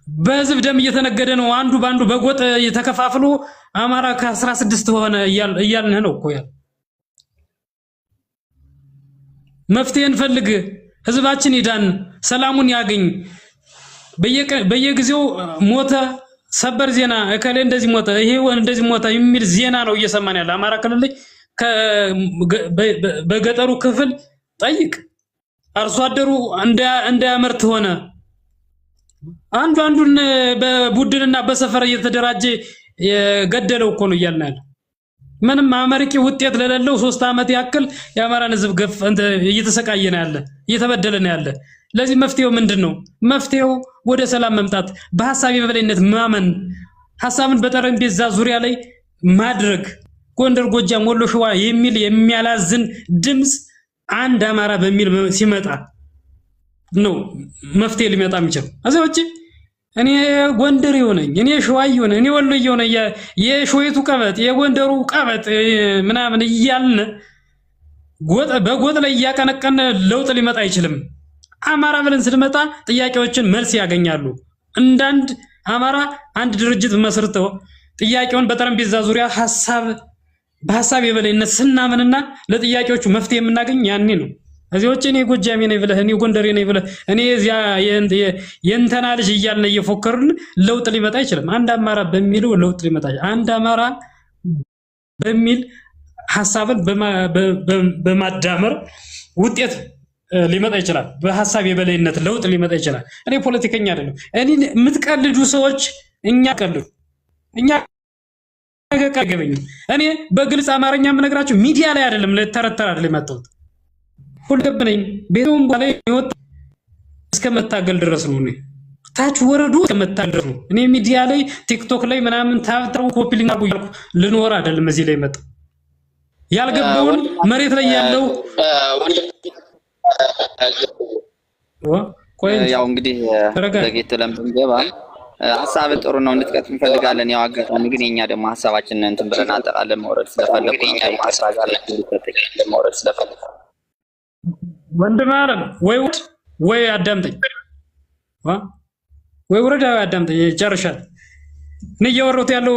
በህዝብ ደም እየተነገደ ነው። አንዱ ባንዱ በጎጥ ተከፋፍሎ አማራ ከ16 ሆነ እያልን ነው እኮ ያለ። መፍትሄ እንፈልግ፣ ህዝባችን ይዳን፣ ሰላሙን ያገኝ። በየጊዜው ሞተ፣ ሰበር ዜና እከሌ እንደዚህ ሞተ፣ ይሄ እንደዚህ ሞተ የሚል ዜና ነው እየሰማን ያለ። አማራ ክልል ላይ በገጠሩ ክፍል ጠይቅ፣ አርሶ አደሩ እንዳያመርት ሆነ። አንዱን በቡድንና በሰፈር እየተደራጀ የገደለው እኮ ነው እያልን ያለ። ምንም አመርቂ ውጤት ለሌለው 3 ዓመት ያክል የአማራን ህዝብ ገፍ እየተሰቃየ ነው ያለ፣ እየተበደለ ነው ያለ። ለዚህ መፍትሄው ምንድነው? መፍትሄው ወደ ሰላም መምጣት፣ በሐሳብ የበላይነት ማመን፣ ሐሳብን በጠረጴዛ ዙሪያ ላይ ማድረግ። ጎንደር፣ ጎጃም፣ ወሎ፣ ሸዋ የሚል የሚያላዝን ድምጽ አንድ አማራ በሚል ሲመጣ ነው መፍትሄ ሊመጣ የሚችል። አዘውጪ እኔ ጎንደር ይሆነኝ፣ እኔ ሸዋይ ይሆነኝ፣ እኔ ወሎ ይሆነኝ፣ የሸዊቱ ቀበጥ የጎንደሩ ቀበጥ ምናምን እያልን በጎጥ ላይ እያቀነቀነ ለውጥ ሊመጣ አይችልም። አማራ ብለን ስንመጣ ጥያቄዎችን መልስ ያገኛሉ። እንዳንድ አማራ አንድ ድርጅት መስርተው ጥያቄውን በጠረጴዛ ዙሪያ በሐሳብ የበላይነት ስናምንና ለጥያቄዎቹ መፍትሄ የምናገኝ ያኔ ነው። እዚህ ወጪ እኔ ጎጃሜ ነኝ ብለህ እኔ ጎንደሬ ነኝ ብለህ እኔ እዚያ የእንተና ልጅ እያልን እየፎከርን ለውጥ ሊመጣ አይችልም። አንድ አማራ በሚለው ለውጥ ሊመጣ አይችልም። አንድ አማራ በሚል ሐሳብን በማዳመር ውጤት ሊመጣ ይችላል። በሐሳብ የበላይነት ለውጥ ሊመጣ ይችላል። እኔ ፖለቲከኛ አይደለም። እኔ የምትቀልዱ ሰዎች እኛ ቀልዱ እኛ ገበኝ እኔ በግልጽ አማርኛ የምነግራችሁ ሚዲያ ላይ አይደለም ለተረተር አይደለም የመጣሁት ሁልገብ ነኝ። ቤቱም ላይ ወጥ እስከመታገል ድረስ ነው። እኔ ታች ወረዱ እስከመታገል ድረስ ነው። እኔ ሚዲያ ላይ ቲክቶክ ላይ ምናምን ታብታው ኮፒ ሊንክ አድርጉ ያልኩ ልኖር አይደለም። እዚህ ላይ መጣ ያልገባውን መሬት ላይ ያለው ያው እንግዲህ በጌት ለምንገባ ሐሳብ ጥሩ ነው እንድትቀጥል እንፈልጋለን። ያው አጋጣሚ ግን የኛ ደግሞ ሐሳባችንን እንትን ብለን አጠቃለን መውረድ ስለፈለኩ ነው። ሐሳብ ጋር ለመውረድ ስለፈለኩ ወንድም አለም ወይ አዳምጠኝ ወይ ወረዳ አዳምጠኝ ጨርሻለሁ። እኔ እያወራሁት ያለው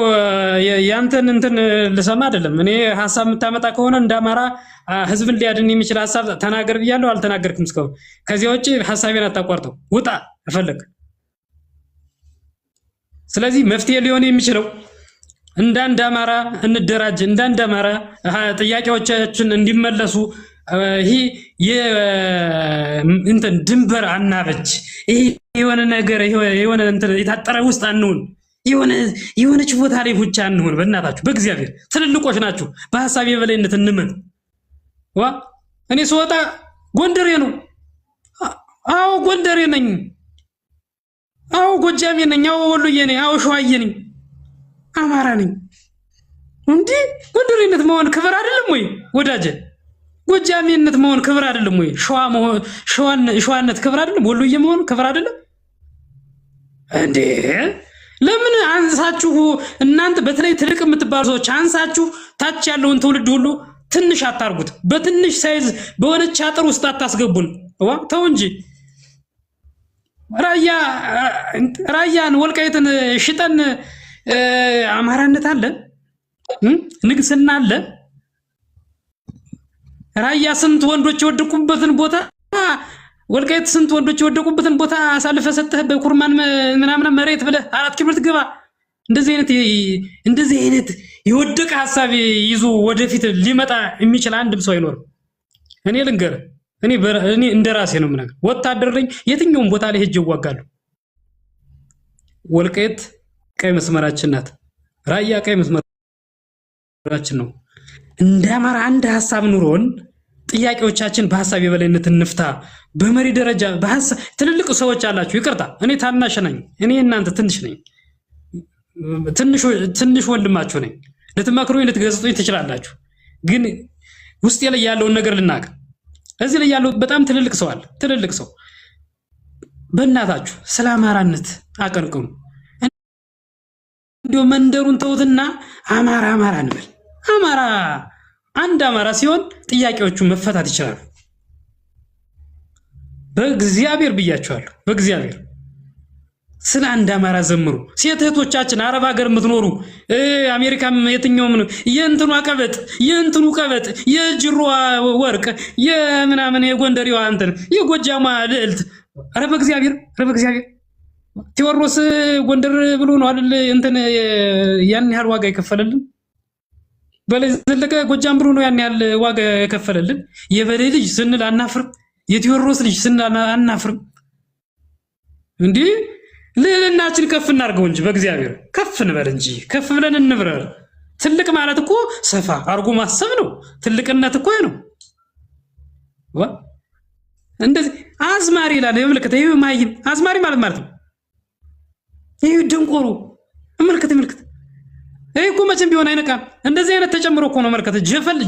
ያንተን እንትን ልሰማ አይደለም። እኔ ሐሳብ የምታመጣ ከሆነ እንደ አማራ ህዝብን ሊያድን የሚችል ሐሳብ ተናገር ብያለሁ። አልተናገርክም እስካሁን። ከዚያ ውጪ ሐሳቤን አታቋርጠው፣ ውጣ እፈልግ። ስለዚህ መፍትሄ ሊሆን የሚችለው እንዳንድ አማራ እንደራጅ፣ እንዳንድ አማራ ጥያቄዎቻችን እንዲመለሱ ይሄ እንትን ድንበር አናበጅ። ይሄ የሆነ ነገር የሆነ እንትን የታጠረ ውስጥ አንሁን። የሆነች ቦታ ላይ ብቻ አንሁን። በእናታችሁ በእግዚአብሔር ትልልቆች ናችሁ። በሐሳብ የበላይነት እንመን። እኔ ስወጣ ጎንደሬ ነው። አዎ ጎንደሬ ነኝ። አዎ ጎጃሜ ነኝ። አዎ ወሎዬ ነኝ። አዎ ሸዋዬ ነኝ። አማራ ነኝ። እንዴ ጎንደሬነት መሆን ክብር አይደለም ወይ ወዳጄ? ጎጃሜነት መሆን ክብር አይደለም ወይ? ሸዋነት ክብር አይደለም? ወሎዬ መሆን ክብር አይደለም እንዴ? ለምን አንሳችሁ እናንተ በተለይ ትልቅ የምትባሉ ሰዎች አንሳችሁ ታች ያለውን ትውልድ ሁሉ ትንሽ አታርጉት። በትንሽ ሳይዝ በሆነች አጥር ውስጥ አታስገቡን። ተው እንጂ ራያን ወልቃይትን ሽጠን አማራነት አለ፣ ንግስና አለ። ራያ ስንት ወንዶች የወደቁበትን ቦታ ወልቃይት ስንት ወንዶች የወደቁበትን ቦታ አሳልፈ ሰጠህ በኩርማን ምናምን መሬት ብለህ 4 ኪሎ ትገባ። እንደዚህ አይነት የወደቀ ሐሳብ ይዞ ወደፊት ሊመጣ የሚችል አንድም ሰው አይኖርም። እኔ ልንገርህ፣ እኔ እንደራሴ ነው የምነግርህ። ወታደር ነኝ። የትኛውም ቦታ ላይ ሄጄ እዋጋለሁ። ወልቃይት ቀይ መስመራችን ናት። ራያ ቀይ መስመራችን ነው። እንደ አማራ አንድ ሐሳብ ኑሮን ጥያቄዎቻችን በሐሳብ የበላይነት እንፍታ። በመሪ ደረጃ በሐሳብ ትልልቅ ሰዎች አላችሁ። ይቅርታ እኔ ታናሽ ነኝ። እኔ እናንተ ትንሽ ነኝ። ትንሽ ወንድማችሁ ነኝ። ልትመክሩኝ ልትገስጡኝ ትችላላችሁ። ግን ውስጤ ላይ ያለውን ነገር ልናገር። እዚህ ላይ ያለው በጣም ትልልቅ ሰው አለ። ትልልቅ ሰው በእናታችሁ ስለ አማራነት አቀንቅኑ። እንዲሁ መንደሩን ተውትና አማራ እንበል። አማራ አንድ አማራ ሲሆን ጥያቄዎቹ መፈታት ይችላሉ። በእግዚአብሔር ብያችኋለሁ። በእግዚአብሔር ስለ አንድ አማራ ዘምሩ። ሴት እህቶቻችን አረብ ሀገር የምትኖሩ አሜሪካም የትኛውም የእንትኑ ቀበጥ የጅሯ ወርቅ የምናምን የጎንደሬዋ እንትን የጎጃሟ ልዕልት አረ በእግዚአብሔር ቴዎድሮስ ጎንደር ብሎ ነው አይደል እንትን ያን ያህል ዋጋ የከፈለልን። በላይ ዘለቀ ጎጃም ብሎ ነው ያን ያህል ዋጋ የከፈለልን። የበላይ ልጅ ስንል አናፍርም። የቴዎድሮስ ልጅ ስንል አናፍርም። እንዴ ልዕልናችን ከፍ እናድርገው እንጂ በእግዚአብሔር ከፍ እንበል እንጂ ከፍ ብለን እንብረር። ትልቅ ማለት እኮ ሰፋ አርጎ ማሰብ ነው። ትልቅነት እኮ ነው። እንደዚህ አዝማሪ ይላል። ይመልከተ ይሄ ማይም አዝማሪ ማለት ነው። ይሄ ደንቆሮ መልከተ ይሄ እኮ መቼም ቢሆን አይነቃም። እንደዚህ አይነት ተጨምሮ እኮ ነው መልከተ ጀፈል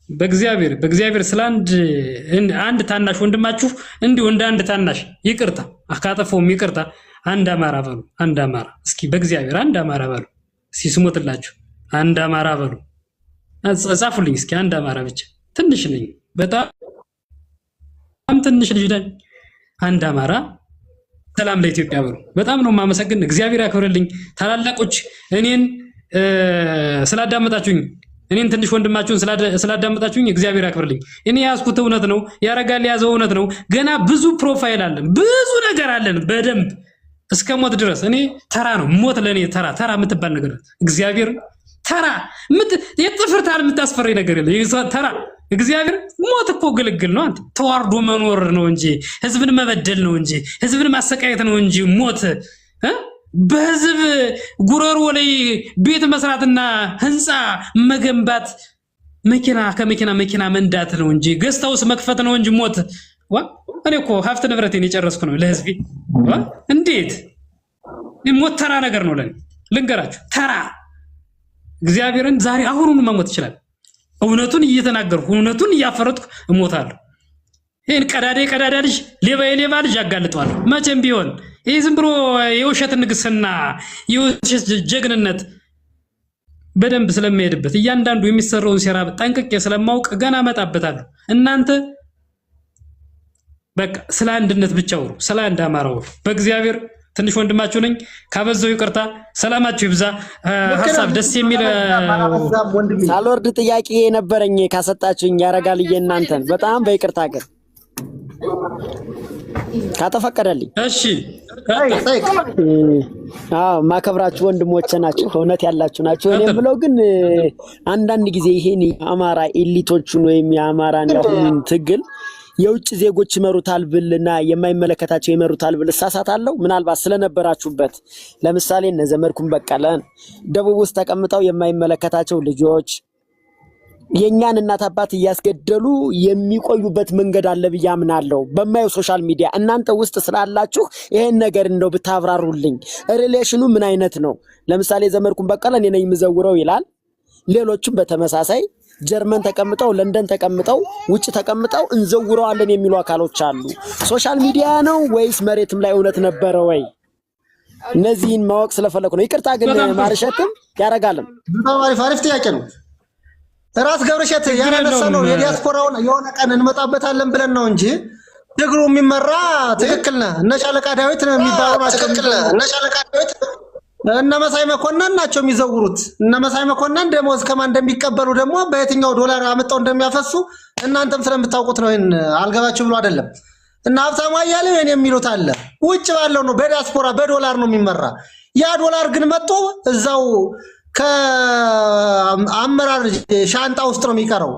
በእግዚአብሔር ስለ አንድ ታናሽ ወንድማችሁ እንዲሁ እንደ አንድ ታናሽ ይቅርታ አካጠፈውም ይቅርታ አንድ አማራ በሉ። አንድ አማራ እስኪ በእግዚአብሔር አንድ አማራ በሉ እስኪ ስሞትላችሁ። አንድ አማራ በሉ ጻፉልኝ እስኪ አንድ አማራ ብቻ። ትንሽ ነኝ፣ በጣም ትንሽ ልጅ ነኝ። አንድ አማራ ሰላም ለኢትዮጵያ ብሎ በጣም ነው የማመሰግን። እግዚአብሔር ያክብርልኝ። ታላላቆች እኔን ስላዳመጣችሁኝ እኔን ትንሽ ወንድማችሁን ስላዳመጣችሁኝ እግዚአብሔር ያክብርልኝ። እኔ ያዝኩት እውነት ነው፣ ያረጋል ያዘው እውነት ነው። ገና ብዙ ፕሮፋይል አለን፣ ብዙ ነገር አለን በደንብ እስከ ሞት ድረስ። እኔ ተራ ነው ሞት ለኔ ተራ የምትባል ነገር እግዚአብሔር ተራ የጥፍርታል የምታስፈሪ ነገር የለም። ተራ እግዚአብሔር ሞት እኮ ግልግል ነው። አንተ ተዋርዶ መኖር ነው እንጂ ህዝብን መበደል ነው እንጂ ህዝብን ማሰቃየት ነው እንጂ ሞት በህዝብ ጉረሮ ላይ ቤት መስራትና ህንፃ መገንባት መኪና መንዳት ነው እንጂ ገስታውስ መክፈት ነው እንጂ ሞት እኔ እኮ ሀብት ንብረቴን የጨረስኩ ነው ለህዝቤ። እንዴት ሞት ተራ ነገር ነው ለኔ። ልንገራችሁ ተራ እግዚአብሔርን ዛሬ አሁኑን መሞት ይችላል። እውነቱን እየተናገርኩ እውነቱን እያፈረጥኩ እሞታለሁ። ይሄን ቀዳዳ ልጅ ሌባ ልጅ ያጋልጠዋል መቼም ቢሆን። ይሄ ዝም ብሎ የውሸት ንግስና የውሸት ጀግንነት በደንብ ስለሚሄድበት እያንዳንዱ የሚሰራውን ሴራ ጠንቅቄ ስለማውቅ ገና እመጣበታለሁ። እናንተ በቃ ስለ አንድነት ብቻ ወሩ፣ ስለ አንድ አማራ ወሩ። በእግዚአብሔር ትንሽ ወንድማችሁ ነኝ። ካበዛው ይቅርታ። ሰላማችሁ ይብዛ። ሐሳብ ደስ የሚል ሳልወርድ ጥያቄ ነበረኝ ካሰጣችሁኝ ያረጋል እናንተን በጣም በይቅርታ ግን ካተፈቀደልኝ። እሺ ማከብራችሁ ወንድሞቼ ናችሁ፣ እውነት ያላችሁ ናችሁ። እኔ የምለው ግን አንዳንድ ጊዜ ይሄን የአማራ ኤሊቶቹን ወይም የአማራን ያሁኑን ትግል የውጭ ዜጎች ይመሩታል ብልና የማይመለከታቸው ይመሩታል ብል እሳሳታለሁ። ምናልባት ስለነበራችሁበት ለምሳሌ እነ ዘመድኩን በቀለን ደቡብ ውስጥ ተቀምጠው የማይመለከታቸው ልጆች የኛን እናት አባት እያስገደሉ የሚቆዩበት መንገድ አለ ብዬ አምናለሁ። በማየው ሶሻል ሚዲያ እናንተ ውስጥ ስላላችሁ ይሄን ነገር እንደው ብታብራሩልኝ። ሪሌሽኑ ምን አይነት ነው? ለምሳሌ ዘመድኩን በቀለ እኔ ነኝ የምዘውረው ይላል። ሌሎችም በተመሳሳይ ጀርመን ተቀምጠው ለንደን ተቀምጠው ውጭ ተቀምጠው እንዘውረዋለን የሚሉ አካሎች አሉ። ሶሻል ሚዲያ ነው ወይስ መሬትም ላይ እውነት ነበረ ወይ? እነዚህን ማወቅ ስለፈለኩ ነው። ይቅርታ ግን ማርሸትም ያረጋልም በጣም አሪፍ ጥያቄ ነው። ራስ ገብረሸት ያነሳነው የዲያስፖራውን የሆነ ቀን እንመጣበታለን ብለን ነው እንጂ ትግሩ የሚመራ ትክክል ነህ። እነ ሻለቃ ዳዊት ነው የሚባለው ናቸው። ትክክል ነህ። እነ ሻለቃ ዳዊት እነ መሳይ መኮንን ናቸው የሚዘውሩት። እነ መሳይ መኮንን ደሞዝ ከማን እንደሚቀበሉ ደግሞ በየትኛው ዶላር አመጣው እንደሚያፈሱ እናንተም ስለምታውቁት ነው። አልገባችሁ ብሎ አይደለም። እና ሀብታሙ አያሌው የኔ የሚሉት አለ ውጭ ባለው ነው በዲያስፖራ በዶላር ነው የሚመራ። ያ ዶላር ግን መጥቶ እዛው ከአመራር ሻንጣ ውስጥ ነው የሚቀረው።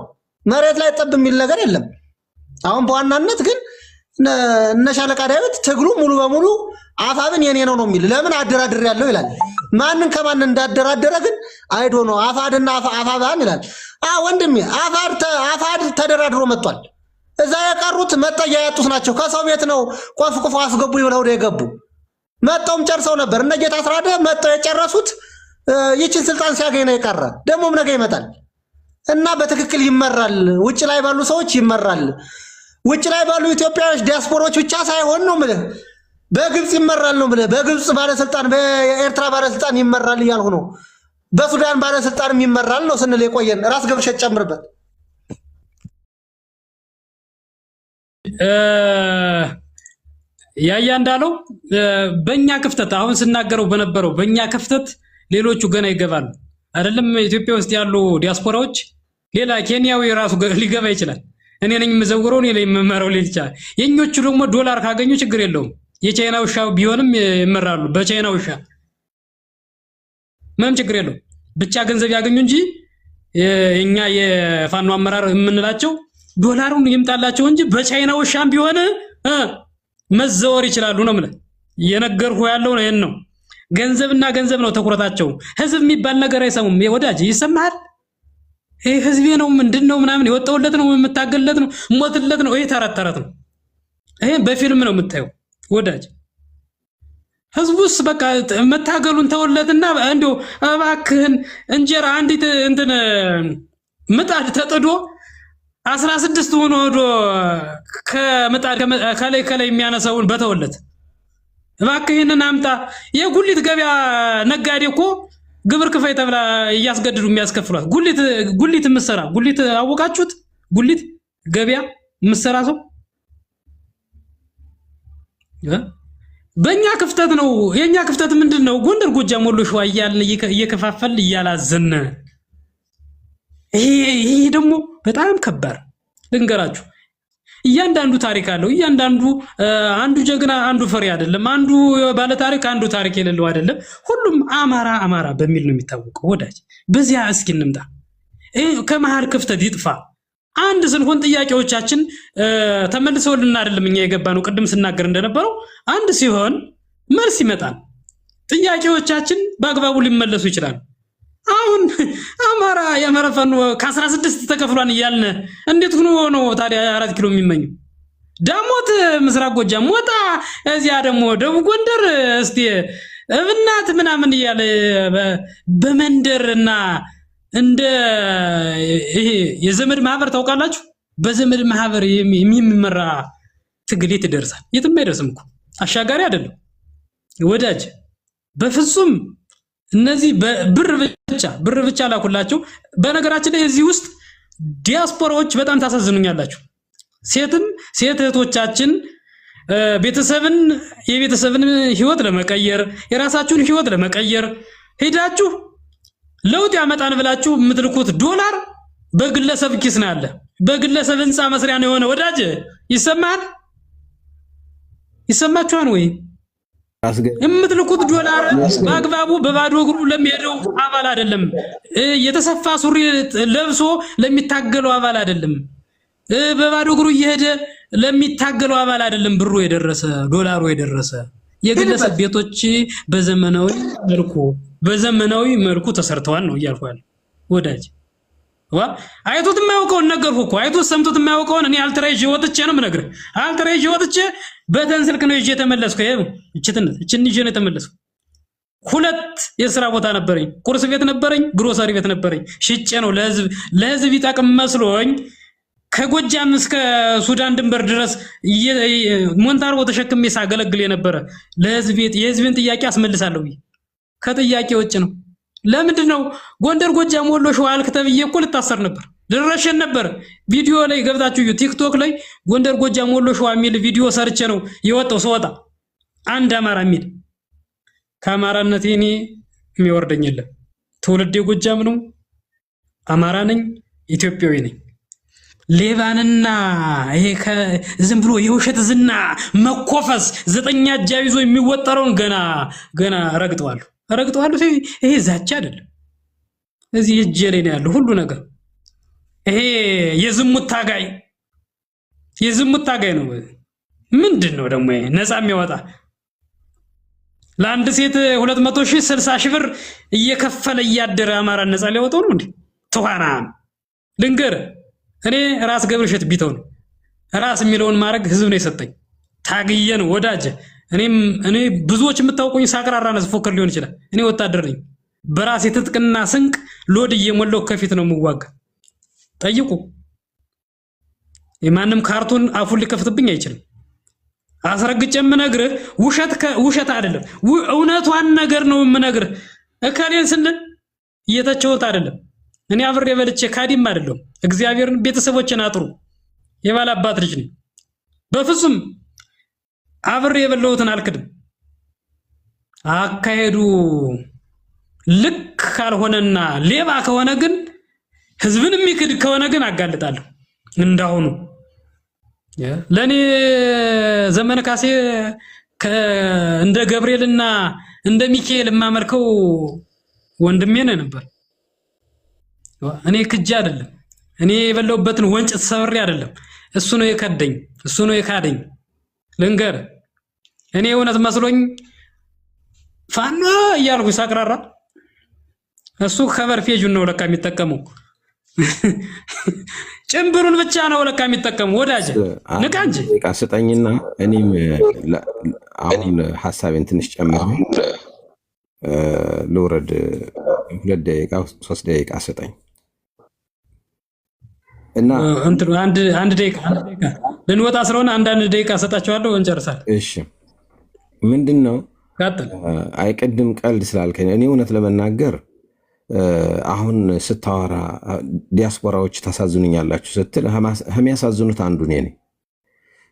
መሬት ላይ ጠብ የሚል ነገር የለም። አሁን በዋናነት ግን እነ ሻለቃ ዳዊት ትግሉ ሙሉ በሙሉ አፋብን የኔ ነው የሚል ለምን አደራድር ያለው ይላል። ማንን ከማን እንዳደራደረ ግን አይዶ ነው። አፋድና አፋባን ይላል። ወንድሜ አፋድ ተደራድሮ መጥቷል። እዛ የቀሩት መጠያ ያጡት ናቸው። ከሰው ቤት ነው ቆፍቆፍ አስገቡ ይብለው የገቡ መጣውም ጨርሰው ነበር። እነ ጌታ አስራደ መጣው የጨረሱት ይችን ስልጣን ሲያገኝ ነው የቀረ። ደሞም ነገ ይመጣል እና በትክክል ይመራል። ውጭ ላይ ባሉ ሰዎች ይመራል። ውጭ ላይ ባሉ ኢትዮጵያውያን ዲያስፖራዎች ብቻ ሳይሆን ነው ማለት በግብጽ ይመራል ነው ማለት በግብጽ ባለስልጣን በኤርትራ ባለስልጣን ይመራል እያልሁ ነው። በሱዳን ባለስልጣን ይመራል ነው ስንል የቆየን። ራስ ገብረሸት ጨምርበት። ያያ እንዳለው በእኛ ክፍተት አሁን ስናገረው በነበረው በእኛ ክፍተት ሌሎቹ ገና ይገባሉ። አይደለም ኢትዮጵያ ውስጥ ያሉ ዲያስፖራዎች ሌላ ኬንያዊ ራሱ ሊገባ ይችላል። እኔ ነኝ የምዘውረው እኔ ላይ የምመራው ሊል ይችላል። የኞቹ ደግሞ ዶላር ካገኙ ችግር የለውም። የቻይና ውሻ ቢሆንም ይመራሉ። በቻይና ውሻ ምንም ችግር የለውም። ብቻ ገንዘብ ያገኙ እንጂ እኛ የፋኖ አመራር የምንላቸው ዶላሩን ይምጣላቸው እንጂ በቻይና ውሻም ቢሆን መዘወር ይችላሉ ነው ማለት የነገርኩ ያለው ነው። ይሄን ነው ገንዘብና ገንዘብ ነው ትኩረታቸው። ህዝብ የሚባል ነገር አይሰሙም። ወዳጅ ይሰማሃል? ይሄ ህዝቤ ነው ምንድነው ምናምን የወጣውለት ነው የምታገልለት ነው ሞትለት ነው። ይሄ ተረት ነው። ይሄ በፊልም ነው የምታየው ወዳጅ። ህዝቡስ በቃ መታገሉን ተወለትና እንዴው እባክህን እንጀራ አንዲት እንትን ምጣድ ተጥዶ 16 ሆኖ ሄዶ ከምጣድ ከላይ የሚያነሳውን በተወለት እባክህን አምጣ። የጉሊት ገበያ ነጋዴ እኮ ግብር ክፈይ ተብላ እያስገድዱ የሚያስከፍሏት ጉሊት ምሰራ ጉሊት አወቃችሁት? ጉሊት ገበያ ምሰራ ሰው በእኛ ክፍተት ነው። የኛ ክፍተት ምንድነው? ጎንደር፣ ጎጃም፣ ወሎ፣ ሸዋ እያልን እየከፋፈል እያላዘነ ይሄ ደግሞ በጣም ከባድ ልንገራችሁ። እያንዳንዱ ታሪክ አለው። እያንዳንዱ አንዱ ጀግና አንዱ ፈሪ አይደለም። አንዱ ባለ ታሪክ አንዱ ታሪክ የሌለው አይደለም። ሁሉም አማራ በሚል ነው የሚታወቀው። ወዳጅ በዚያ እስኪ እንምጣ። ከመሃል ክፍተት ይጥፋ። አንድ ስንሆን ጥያቄዎቻችን ተመልሰውልን አይደለም እኛ የገባነው። ቅድም ስናገር እንደነበረው አንድ ሲሆን መልስ ይመጣል። ጥያቄዎቻችን በአግባቡ ሊመለሱ ይችላሉ። አሁን አማራ የአማራ ፋኖ ከ16 ተከፍሏን እያልን እንዴት ሆኖ ነው ታዲያ 4 ኪሎ የሚመኙ? ዳሞት ምስራቅ ጎጃም ሞጣ፣ እዚያ ደግሞ ደቡብ ጎንደር እስቲ እብናት ምናምን እያለ በመንደርና እንደ ይሄ የዘመድ ማህበር ታውቃላችሁ? በዘመድ ማህበር የሚመራ ትግል የት ይደርሳል? የትም አይደርስም እኮ አሻጋሪ አይደለም ወዳጅ በፍጹም። እነዚህ ብር ብቻ ላኩላቸው። በነገራችን ላይ እዚህ ውስጥ ዲያስፖራዎች በጣም ታሳዝኑኛላችሁ። ሴት እህቶቻችን የቤተሰብን ህይወት ለመቀየር የራሳችሁን ህይወት ለመቀየር ሄዳችሁ ለውጥ ያመጣን ብላችሁ የምትልኩት ዶላር በግለሰብ ኪስ ነው ያለ። በግለሰብ ህንፃ መስሪያ ነው የሆነ። ወዳጅ ይሰማችኋል ወይ? የምትልኩት ዶላር በአግባቡ በባዶ እግሩ ለሚሄደው አባል አይደለም። የተሰፋ ሱሪ ለብሶ ለሚታገለው አባል አይደለም። በባዶ እግሩ እየሄደ ለሚታገለው አባል አይደለም። ብሩ የደረሰ ዶላሩ የደረሰ የግለሰብ ቤቶች በዘመናዊ መልኩ ተሰርተዋል ነው እያልኩ ያለው ወዳጅ። አይቶት የማያውቀውን ነገርኩህ እኮ። አይቶት ሰምቶት የማያውቀውን እኔ አልተራይዤ ወጥቼ ነው የምነግርህ። አልተራይዤ ወጥቼ በተን ስልክ ነው ይዤ የተመለስኩ። ይሄው እችን ይዤ ነው የተመለስኩ። 2 የሥራ ቦታ ነበረኝ። ቁርስ ቤት ነበረኝ፣ ግሮሰሪ ቤት ነበረኝ። ሽጬ ነው ለህዝብ ይጠቅም መስሎኝ ከጎጃም እስከ ሱዳን ድንበር ድረስ ሞንታርቦ ተሸክሜ ሳገለግል የነበረ የህዝብን ጥያቄ አስመልሳለሁ። ከጥያቄ ውጭ ነው። ለምንድን ነው ጎንደር፣ ጎጃም፣ ወሎ፣ ሸዋ አልክ ተብዬ እኮ ልታሰር ነበር፣ ልረሸን ነበር። ቪዲዮ ላይ ገብታችሁ ቲክቶክ ላይ ጎንደር፣ ጎጃም፣ ወሎ፣ ሸዋ የሚል ቪዲዮ ሰርቼ ነው የወጣው። ሰወጣ አንድ አማራ የሚል ከአማራነቴ እኔ የሚወርደኝ የለም። ትውልዴ ጎጃም ነው። አማራ ነኝ፣ ኢትዮጵያዊ ነኝ። ሌባንና ይሄ ዝም ብሎ የውሸት ዝና መኮፈስ 9 አጃቢ ይዞ የሚወጠረውን ገና ረግጠዋለሁ። ይሄ ዛቻ አይደለም። እዚህ እጄ ላይ ነው ያለው ሁሉ ነገር። ይሄ የዝሙት ታጋይ ነው። ምንድነው ደግሞ ይሄ ነፃ የሚያወጣ? ለአንድ ሴት 200,000 60,000 ብር እየከፈለ እያደረ አማራ ነፃ ሊያወጣው ነው እንዴ? ተዋና ልንገርህ፣ እኔ ራስ ገብረሸት ቢተው ነው። ራስ የሚለውን ማድረግ ህዝብ ነው የሰጠኝ። ታግዬ ነው ወዳጅ። እኔ ብዙዎች የምታውቁኝ ሳቅራራ ነው፣ ፎከር ሊሆን ይችላል። እኔ ወታደር ነኝ። በራሴ ትጥቅና ስንቅ ሎድ እየሞላው ከፊት ነው የምዋጋ። ጠይቁ። የማንም ካርቱን አፉን ሊከፍትብኝ አይችልም። አስረግጬ የምነግርህ ውሸት አይደለም፣ እውነቷን ነገር ነው የምነግርህ። እከሌን ስንል እየተቸውት አይደለም። እኔ አብሬ በልቼ ካዲም አይደለም። እግዚአብሔርን ቤተሰቦችን አጥሩ የባለ አባት ልጅ ነኝ። በፍጹም አብሬ የበለውትን አልክድም። አካሄዱ ልክ ካልሆነና ሌባ ከሆነ ግን ህዝብን የሚክድ ከሆነ ግን አጋልጣለሁ። እንዳሁኑ ለኔ ዘመነ ካሴ እንደ ገብርኤልና እንደ ሚካኤል የማመልከው ወንድሜ ነበር። እኔ ክጄ አይደለም። እኔ የበለውበትን ወንጭት ሰብሬ አይደለም። እሱ ነው የከደኝ፣ እሱ ነው የካደኝ። ልንገር፣ እኔ እውነት መስሎኝ ፋኖ እያልኩ ሳቅራራ እሱ ከበር ፔጁን ነው ለካ የሚጠቀመው። ጭምብሩን ብቻ ነው ለካ የሚጠቀመው። ወዳጅ ንቃ እንጂ ስጠኝና እኔም አሁን ሐሳቤን ትንሽ ጨምሬ ልውረድ። 2 ደቂቃ 3 ደቂቃ ስጠኝ እና አንድ ደቂቃ ልንወጣ ስለሆነ አንድ ደቂቃ ሰጣቸዋለሁ፣ እንጨርሳለን። እሺ፣ ምንድነው አይቀድም ቀልድ ስላልከኝ እኔ እውነት ለመናገር አሁን ስታወራ ዲያስፖራዎች ታሳዝኑኛላችሁ ስትል የሚያሳዝኑት አንዱ እኔ ነኝ።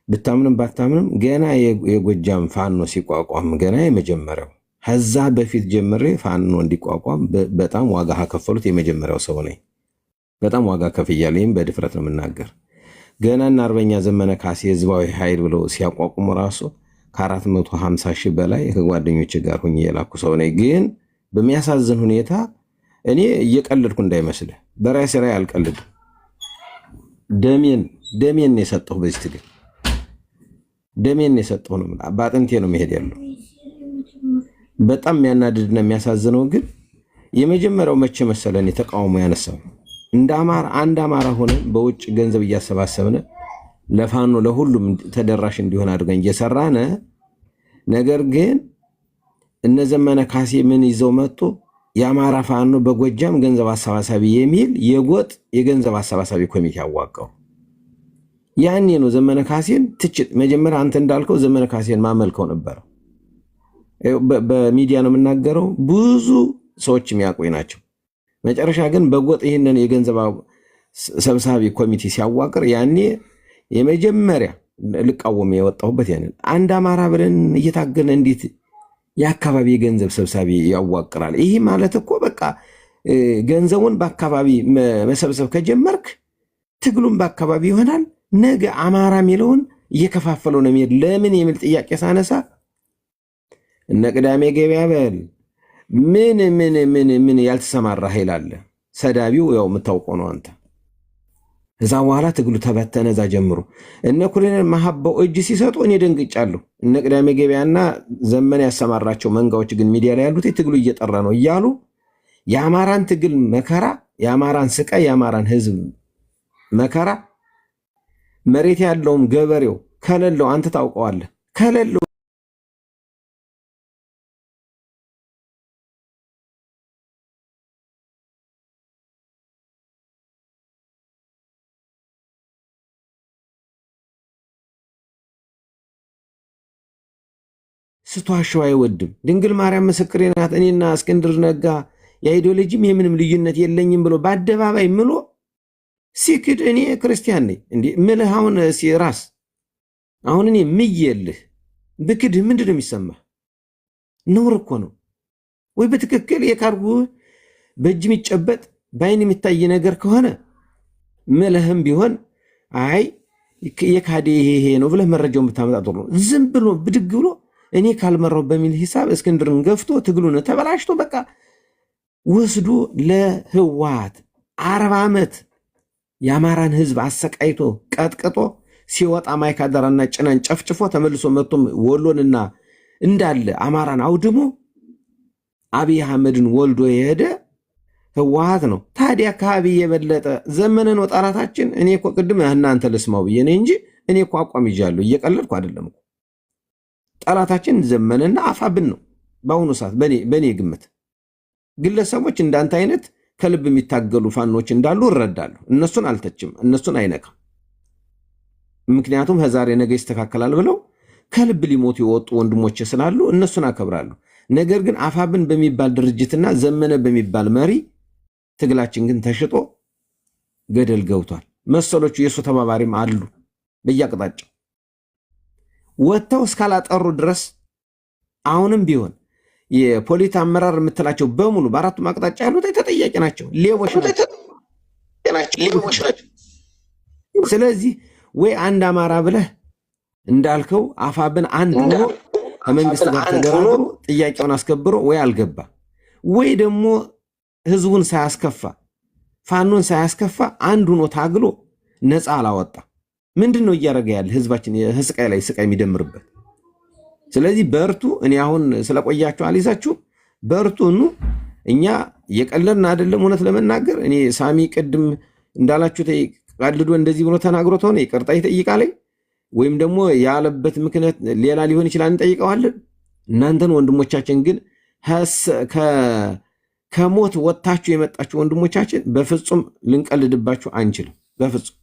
ብታምንም ባታምንም ገና የጎጃም ፋኖ ሲቋቋም ገና የመጀመሪያው ከዛ በፊት ጀምሬ ፋኖ እንዲቋቋም በጣም ዋጋ ከፈሉት የመጀመሪያው ሰው ነኝ። በጣም ዋጋ ከፍያለሁ። ይህም በድፍረት ነው የምናገር። ገና እና አርበኛ ዘመነ ካሴ ህዝባዊ ኃይል ብለው ሲያቋቁሙ ራሱ ከ450 ሺህ በላይ ከጓደኞች ጋር ሁኜ የላኩ ሰው ነኝ። ግን በሚያሳዝን ሁኔታ እኔ እየቀለድኩ እንዳይመስልህ፣ በራሴ ላይ አልቀልድም። ደሜን የሰጠሁ በዚህ ትግል ደሜን የሰጠሁ ነው። በአጥንቴ ነው መሄድ ያለው። በጣም የሚያናድድና የሚያሳዝነው ግን የመጀመሪያው መቼ መሰለን የተቃውሞ ያነሳው እንደ አማራ አንድ አማራ ሆነ በውጭ ገንዘብ እያሰባሰብነ ለፋኖ ለሁሉም ተደራሽ እንዲሆን አድርገን እየሰራነ፣ ነገር ግን እነ ዘመነ ካሴ ምን ይዘው መጡ? የአማራ ፋኖ በጎጃም ገንዘብ አሰባሳቢ የሚል የጎጥ የገንዘብ አሰባሳቢ ኮሚቴ አዋቀው። ያኔ ነው ዘመነ ካሴን ትችት መጀመሪያ አንተ እንዳልከው ዘመነ ካሴን ማመልከው ነበር። በሚዲያ ነው የምናገረው፣ ብዙ ሰዎች የሚያውቁኝ ናቸው። መጨረሻ ግን በጎጥ ይህንን የገንዘብ ሰብሳቢ ኮሚቴ ሲያዋቅር ያኔ የመጀመሪያ ልቃወም የወጣሁበት ያንን አንድ አማራ ብለን እየታገነ እንዴት የአካባቢ የገንዘብ ሰብሳቢ ያዋቅራል? ይህ ማለት እኮ በቃ ገንዘቡን በአካባቢ መሰብሰብ ከጀመርክ ትግሉም በአካባቢ ይሆናል። ነገ አማራ የሚለውን እየከፋፈለው ነው የሚሄድ። ለምን የሚል ጥያቄ ሳነሳ እነ ቅዳሜ ገበያ በል ምን ያልተሰማራ ኃይል አለ። ሰዳቢው ያው የምታውቀው ነው አንተ። እዛ በኋላ ትግሉ ተበተነ። እዛ ጀምሮ እነ ኮሎኔል መሐባው እጅ ሲሰጡ እኔ ደንግጫለሁ። እነ ቅዳሜ ገበያና ዘመን ያሰማራቸው መንጋዎች ግን ሚዲያ ላይ ያሉት ትግሉ እየጠራ ነው እያሉ የአማራን ትግል መከራ፣ የአማራን ስቃይ፣ የአማራን ህዝብ መከራ መሬት ያለውም ገበሬው ከሌለው አንተ ታውቀዋለህ ከሌለው ስትዋሸው አይወድም። ድንግል ማርያም ምስክሬ ናት። እኔና እስክንድር ነጋ የአይዲዮሎጂም የምንም ልዩነት የለኝም ብሎ በአደባባይ ምሎ ሲክድ እኔ ክርስቲያን ነኝ እንዴ ምልህ አሁን ራስ አሁን እኔ ምየልህ ብክድህ ምንድን ነው የሚሰማህ? ነውር እኮ ነው ወይ? በትክክል የካርጉ በእጅ የሚጨበጥ በአይን የሚታይ ነገር ከሆነ ምልህም ቢሆን አይ የካዴ ይሄ ነው ብለህ መረጃውን ብታመጣ ጥሩ ነው። ዝም ብሎ ብድግ ብሎ እኔ ካልመራው በሚል ሂሳብ እስክንድርን ገፍቶ ትግሉን ተበላሽቶ በቃ ወስዶ ለህዋት 40 ዓመት የአማራን ህዝብ አሰቃይቶ ቀጥቅጦ ሲወጣ ማይካድራና ጭናን ጨፍጭፎ ተመልሶ መጥቶም ወሎንና እንዳለ አማራን አውድሞ አብይ አህመድን ወልዶ የሄደ ህዋት ነው። ታዲያ ከአብይ የበለጠ ዘመነ ነው ጠላታችን። እኔ እኮ ቅድም እናንተ ልስማው ብዬ ነኝ እንጂ እኔ እኮ አቋም ይዣለሁ፣ እየቀለድኩ አይደለም እኮ። ጠላታችን ዘመነና አፋብን ነው በአሁኑ ሰዓት በኔ ግምት። ግለሰቦች እንዳንተ አይነት ከልብ የሚታገሉ ፋኖች እንዳሉ እረዳለሁ። እነሱን አልተችም፣ እነሱን አይነካም። ምክንያቱም ከዛሬ ነገ ይስተካከላል ብለው ከልብ ሊሞቱ የወጡ ወንድሞች ስላሉ እነሱን አከብራለሁ። ነገር ግን አፋብን በሚባል ድርጅትና ዘመነ በሚባል መሪ ትግላችን ግን ተሽጦ ገደል ገብቷል። መሰሎቹ የእሱ ተባባሪም አሉ በየአቅጣጫው ወጥተው እስካላጠሩ ድረስ አሁንም ቢሆን የፖሊት አመራር የምትላቸው በሙሉ በአራቱም አቅጣጫ ያሉት ተጠያቂ ናቸው፣ ሌቦች ናቸው። ስለዚህ ወይ አንድ አማራ ብለህ እንዳልከው አፋብን አንድ ሆኖ ከመንግስት ጋር ተደራድሮ ጥያቄውን አስከብሮ ወይ አልገባ ወይ ደግሞ ህዝቡን ሳያስከፋ ፋኖን ሳያስከፋ አንድ ሆኖ ታግሎ ነፃ አላወጣ። ምንድን ነው እያደረገ ያለ? ህዝባችን ስቃይ ላይ ስቃይ የሚደምርበት። ስለዚህ በርቱ። እኔ አሁን ስለቆያችሁ አልይዛችሁ፣ በርቱ ኑ። እኛ የቀለድን አይደለም። እውነት ለመናገር እኔ ሳሚ ቅድም እንዳላችሁ ቀልዶ እንደዚህ ብሎ ተናግሮ ተሆነ ይቅርታ ይጠይቃለኝ ወይም ደግሞ ያለበት ምክንያት ሌላ ሊሆን ይችላል፣ እንጠይቀዋለን። እናንተን ወንድሞቻችን ግን ከሞት ወጥታችሁ የመጣችሁ ወንድሞቻችን በፍጹም ልንቀልድባችሁ አንችልም። በፍጹም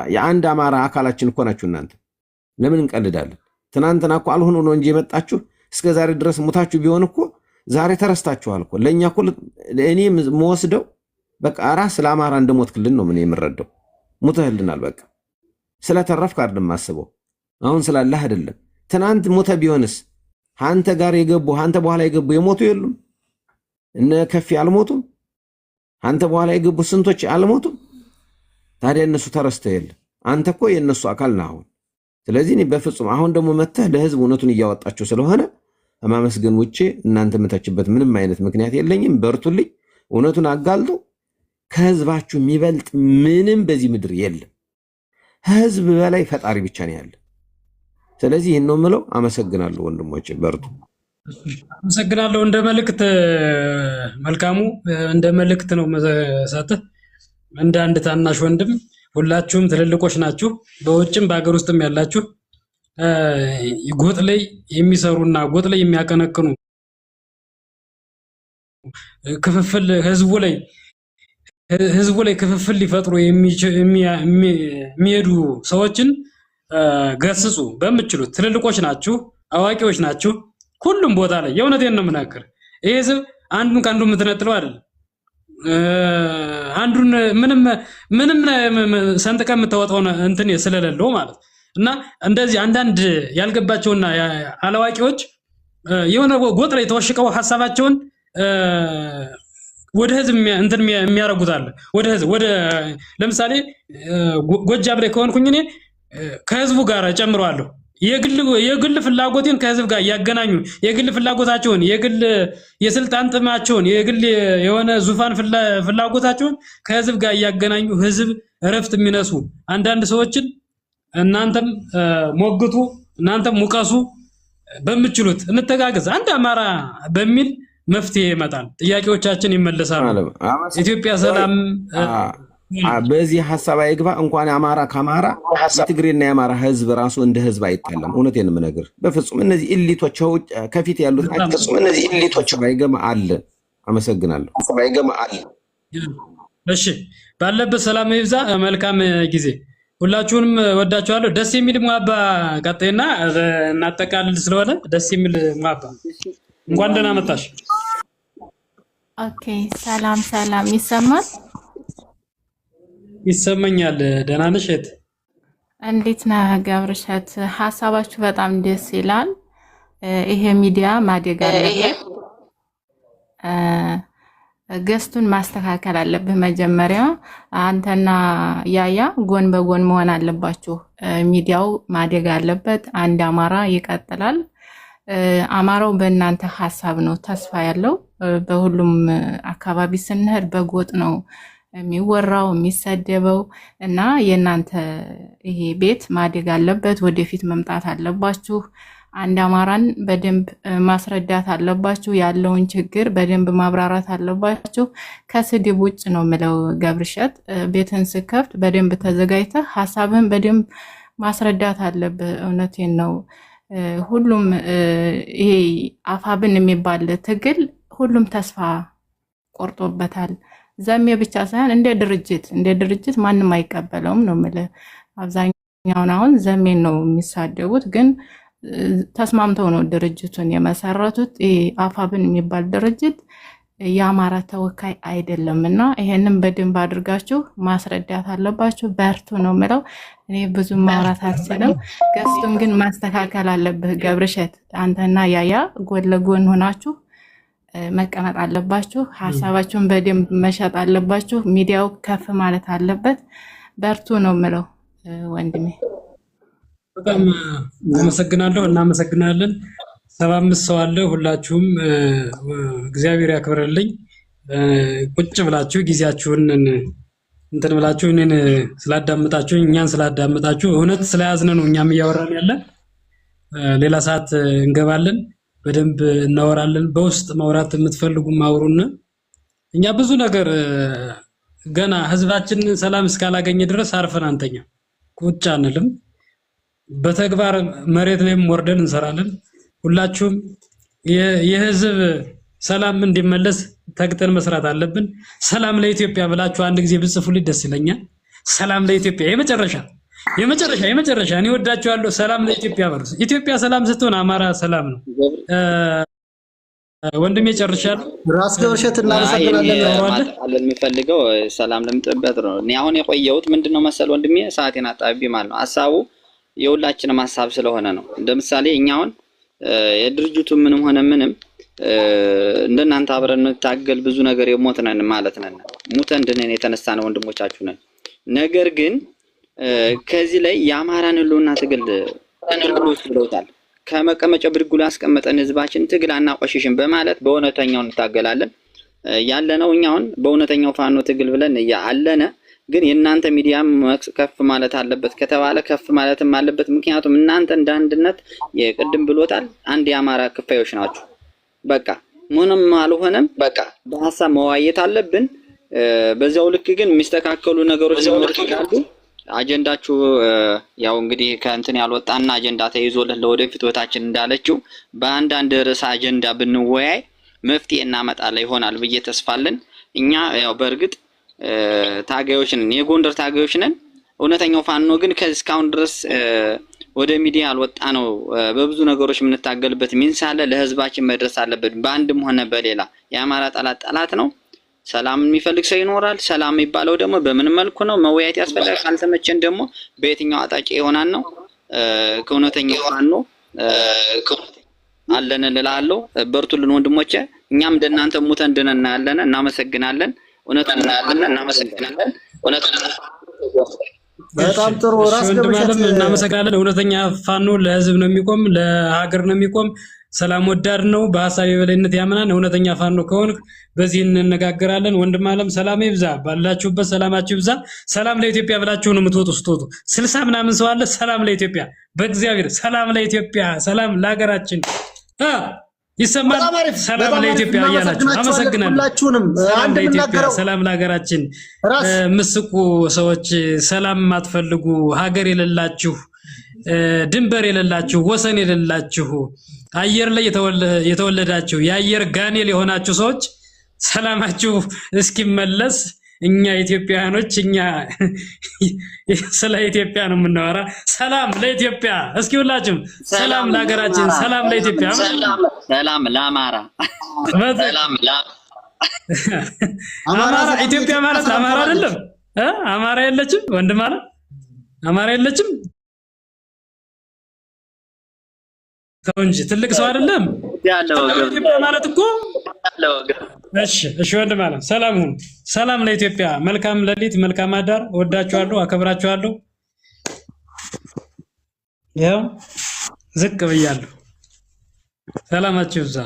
የአንድ አማራ አካላችን እኮ ናችሁ እናንተ። ለምን እንቀልዳለን? ትናንትና እኮ አልሆኖ ነው እንጂ የመጣችሁ እስከ ዛሬ ድረስ ሙታችሁ ቢሆን እኮ ዛሬ ተረስታችኋል እኮ። ለእኛ እኮ እኔ መወስደው በቃ ራስ ለአማራ እንደሞትክልን ነው ምን የምረዳው። ሙተህልናል በቃ። ስለተረፍክ አይደለም አስበው። አሁን ስላለህ አይደለም። ትናንት ሞተ ቢሆንስ አንተ ጋር የገቡ አንተ በኋላ የገቡ የሞቱ የሉም? እነ ከፍ አልሞቱም? አንተ በኋላ የገቡ ስንቶች አልሞቱም? ታዲያ እነሱ ተረስተው የለ? አንተ እኮ የእነሱ አካል ነህ አሁን። ስለዚህ እኔ በፍጹም አሁን ደግሞ መተህ ለህዝብ እውነቱን እያወጣችሁ ስለሆነ ከማመስገን ውጭ እናንተ የምታችበት ምንም አይነት ምክንያት የለኝም። በርቱልኝ፣ እውነቱን አጋልጡ። ከህዝባችሁ የሚበልጥ ምንም በዚህ ምድር የለም። ህዝብ በላይ ፈጣሪ ብቻ ነው ያለ። ስለዚህ ይህን ነው የምለው። አመሰግናለሁ ወንድሞቼ፣ በርቱ። አመሰግናለሁ። እንደ መልእክት መልካሙ እንደ መልእክት ነው መሰጠህ። እንደ አንድ ታናሽ ወንድም ሁላችሁም ትልልቆች ናችሁ፣ በውጭም በአገር ውስጥም ያላችሁ ጎጥ ላይ የሚሰሩና ጎጥ ላይ የሚያቀነቅኑ ክፍፍል ህዝቡ ላይ ክፍፍል ሊፈጥሩ የሚሄዱ ሰዎችን ገስጹ በምችሉት። ትልልቆች ናችሁ፣ አዋቂዎች ናችሁ። ሁሉም ቦታ ላይ የእውነቴን ነው የምናገር። ይሄ ህዝብ አንዱን ከአንዱ የምትነጥለው አይደለም። አንዱን ምንም ሰንጥቀ የምታወጣው እንትን ስለሌለው ማለት እና እንደዚህ አንዳንድ ያልገባቸውና አላዋቂዎች የሆነ ጎጥ ላይ ተወሽቀው ሐሳባቸውን ወደ ህዝብ እንትን የሚያረጉታል። ወደ ህዝብ ለምሳሌ ጎጃም ላይ ከሆንኩኝ እኔ ከህዝቡ ጋር ጨምረዋለሁ። የግል ፍላጎቴን ከህዝብ ጋር ያገናኙ የግል ፍላጎታቸውን የግል የስልጣን ጥማቸውን የግል የሆነ ዙፋን ፍላጎታቸውን ከህዝብ ጋር ያገናኙ ህዝብ እረፍት የሚነሱ አንዳንድ ሰዎችን እናንተም ሞግቱ፣ እናንተም ሙቀሱ፣ በምችሉት እንተጋገዝ። አንድ አማራ በሚል መፍትሄ ይመጣል፣ ጥያቄዎቻችን ይመለሳሉ። ኢትዮጵያ ሰላም በዚህ ሐሳብ አይግባ። እንኳን አማራ ከአማራ የትግሬና የአማራ ህዝብ ራሱ እንደ ህዝብ አይጣለም። እውነቴን የምነግርህ በፍጹም እነዚህ ኢሊቶች ከፊት ያሉት በፍጹም እነዚህ ኢሊቶች ባይገማ አለ። አመሰግናለሁ። ባይገማ አለ። እሺ፣ ባለበት ሰላም ይብዛ። መልካም ጊዜ። ሁላችሁንም ወዳችኋለሁ። ደስ የሚል ሙአባ ቀጥይና እናጠቃልል ስለሆነ ደስ የሚል ሙአባ እንኳን ደህና መጣሽ። ኦኬ፣ ሰላም ሰላም። ይሰማል? ይሰማኛል። ደህና ነሽ? እንዴት ነህ ገብርሸት? ሀሳባችሁ በጣም ደስ ይላል። ይሄ ሚዲያ ማደግ አለበት። ገስቱን ማስተካከል አለብህ። መጀመሪያ አንተና ያያ ጎን በጎን መሆን አለባችሁ። ሚዲያው ማደግ አለበት። አንድ አማራ ይቀጥላል። አማራው በእናንተ ሀሳብ ነው ተስፋ ያለው። በሁሉም አካባቢ ስንሄድ በጎጥ ነው የሚወራው የሚሰደበው እና የእናንተ ይሄ ቤት ማደግ አለበት። ወደፊት መምጣት አለባችሁ። አንድ አማራን በደንብ ማስረዳት አለባችሁ። ያለውን ችግር በደንብ ማብራራት አለባችሁ። ከስድብ ውጭ ነው የምለው ገብርሸት። ቤትን ስከፍት በደንብ ተዘጋጅተህ ሀሳብህን በደንብ ማስረዳት አለብህ። እውነቴን ነው። ሁሉም ይሄ አፋብን የሚባል ትግል ሁሉም ተስፋ ቆርጦበታል። ዘሜ ብቻ ሳይሆን እንደ ድርጅት ማንም አይቀበለውም ነው የምልህ። አብዛኛውን አሁን ዘሜን ነው የሚሳደቡት፣ ግን ተስማምተው ነው ድርጅቱን የመሰረቱት። አፋብን የሚባል ድርጅት የአማራ ተወካይ አይደለም እና ይሄንን በደንብ አድርጋችሁ ማስረዳት አለባችሁ። በርቱ ነው የምለው። እኔ ብዙ ማውራት አልችልም። ገስቱን ግን ማስተካከል አለብህ ገብርሸት። አንተና ያያ ጎን ለጎን ሆናችሁ መቀመጥ አለባችሁ። ሀሳባችሁን በደንብ መሸጥ አለባችሁ። ሚዲያው ከፍ ማለት አለበት። በርቱ ነው የምለው ወንድሜ። በጣም አመሰግናለሁ። እናመሰግናለን። 75 ሰው አለ። ሁላችሁም እግዚአብሔር ያክብርልኝ። ቁጭ ብላችሁ ጊዜያችሁን እንትን ብላችሁ እኔን ስላዳመጣችሁ እኛን ስላዳመጣችሁ እውነት ስለያዝነ ነው እኛም እያወራን ያለን። ሌላ ሰዓት እንገባለን፣ በደንብ እናወራለን። በውስጥ ማውራት የምትፈልጉ ማውሩና እኛ ብዙ ነገር ገና ህዝባችን ሰላም እስካላገኘ ድረስ አርፈን አንተኛ ቁጭ አንልም። በተግባር መሬት ላይም ወርደን እንሰራለን። ሁላችሁም የህዝብ ሰላም እንዲመለስ ተግተን መስራት አለብን። ሰላም ለኢትዮጵያ ብላችሁ አንድ ጊዜ ብጽፉልኝ ደስ ይለኛል። ሰላም ለኢትዮጵያ የመጨረሻ እኔ ወዳችኋለሁ። ሰላም ለኢትዮጵያ በሉ። ኢትዮጵያ ሰላም ስትሆን አማራ ሰላም ነው። ወንድሜ ጨርሻለሁ። ራስ ገብርሸት እናመሰግናለን። የሚፈልገው ሰላም ለምጥበት ነው። እኔ አሁን የቆየሁት ምንድነው መሰል ወንድሜ ሰዓቴን አጣቢ ማለት ነው። ሐሳቡ የሁላችንም ሀሳብ ስለሆነ ነው። እንደምሳሌ እኛውን የድርጅቱ ምንም ሆነ ምንም እንደናንተ አብረን እንታገል ብዙ ነገር የሞትነን ማለት ነን። ሙተን ድነን የተነሳነ ወንድሞቻችሁ ነን። ነገር ግን ከዚህ ላይ የአማራን ህልውና ትግል ተንልሎስ ብለውታል። ከመቀመጫ ብድጉ ላይ አስቀመጠን ህዝባችን ትግል አናቆሽሽም በማለት በእውነተኛው እንታገላለን ያለነው እኛውን በእውነተኛው ፋኖ ትግል ብለን ያለነ ግን የእናንተ ሚዲያም ከፍ ማለት አለበት ከተባለ ከፍ ማለትም አለበት። ምክንያቱም እናንተ እንደ አንድነት የቅድም ብሎታል አንድ የአማራ ክፋዮች ናችሁ። በቃ ምንም አልሆነም። በቃ በሐሳብ መዋየት አለብን። በዚያው ልክ ግን የሚስተካከሉ ነገሮች ሊኖሩ ይችላሉ። አጀንዳችሁ ያው እንግዲህ ከእንትን ያልወጣና አጀንዳ ተይዞለት ለወደፊት ወታችን እንዳለችው በአንዳንድ ርዕሰ አጀንዳ ብንወያይ መፍትሄ እናመጣለን ይሆናል ብዬ ተስፋለን። እኛ ያው በእርግጥ ታጋዮች ነን፣ የጎንደር ታጋዮች ነን። እውነተኛው ፋኖ ግን ከእስካሁን ድረስ ወደ ሚዲያ አልወጣ ነው። በብዙ ነገሮች የምንታገልበት ሚንሳለ ለህዝባችን መድረስ አለበት። በአንድም ሆነ በሌላ የአማራ ጠላት ነው። ሰላም የሚፈልግ ሰው ይኖራል። ሰላም የሚባለው ደግሞ በምን መልኩ ነው መወያየት ያስፈልጋል። ካልተመቸን ደግሞ በየትኛው አጣጭ ይሆናል ነው ከእውነተኛው ፋኖ አለን እላለሁ። በርቱልን ወንድሞቼ። እኛም እንደናንተ ሙተን ድነና ያለና እናመሰግናለን። እውነቱን እናመሰግናለን። በጣም ጥሩ ራስ ወንድማለም እናመሰግናለን። እውነተኛ ፋኖ ለህዝብ ነው የሚቆም፣ ለሀገር ነው የሚቆም፣ ሰላም ወዳድ ነው፣ በሐሳብ የበላይነት ያምናል። እውነተኛ ፋኖ ከሆነ በዚህ እንነጋገራለን። ወንድማለም ሰላም ይብዛ፣ ባላችሁበት ሰላማችሁ ይብዛ። ሰላም ለኢትዮጵያ ብላችሁ ነው የምትወጡ። ስትወጡ 60 ምናምን ሰው አለ። ሰላም ለኢትዮጵያ፣ በእግዚአብሔር ሰላም ለኢትዮጵያ፣ ሰላም ለሀገራችን ይሰማል። ሰላም ለኢትዮጵያ እያላችሁ አመሰግናለሁ። ሁላችሁንም አንድ የምናገረው ሰላም ለሀገራችን። ምስቁ ሰዎች፣ ሰላም የማትፈልጉ ሀገር የሌላችሁ፣ ድንበር የሌላችሁ፣ ወሰን የሌላችሁ፣ አየር ላይ የተወለዳችሁ የአየር ጋኔል የሆናችሁ ሰዎች ሰላማችሁ እስኪመለስ እኛ ኢትዮጵያውያኖች እኛ ስለ ኢትዮጵያ ነው የምናወራ። ሰላም ለኢትዮጵያ። እስኪ ሁላችሁም ሰላም ለሀገራችን፣ ሰላም ለኢትዮጵያ፣ ሰላም ለአማራ፣ ሰላም አማራ። ኢትዮጵያ ማለት አማራ አይደለም? አማራ የለችም? ወንድም አለ አማራ የለችም? ተው እንጂ ትልቅ ሰው አይደለም ያለው ኢትዮጵያ ማለት እኮ ያለው። እሺ ወንድም አለ ሰላም ሁኑ። ሰላም ለኢትዮጵያ። መልካም ሌሊት፣ መልካም አዳር። ወዳችኋለሁ፣ አከብራችኋለሁ። ያው ዝቅ ብያለሁ። ሰላማችሁ ይብዛ።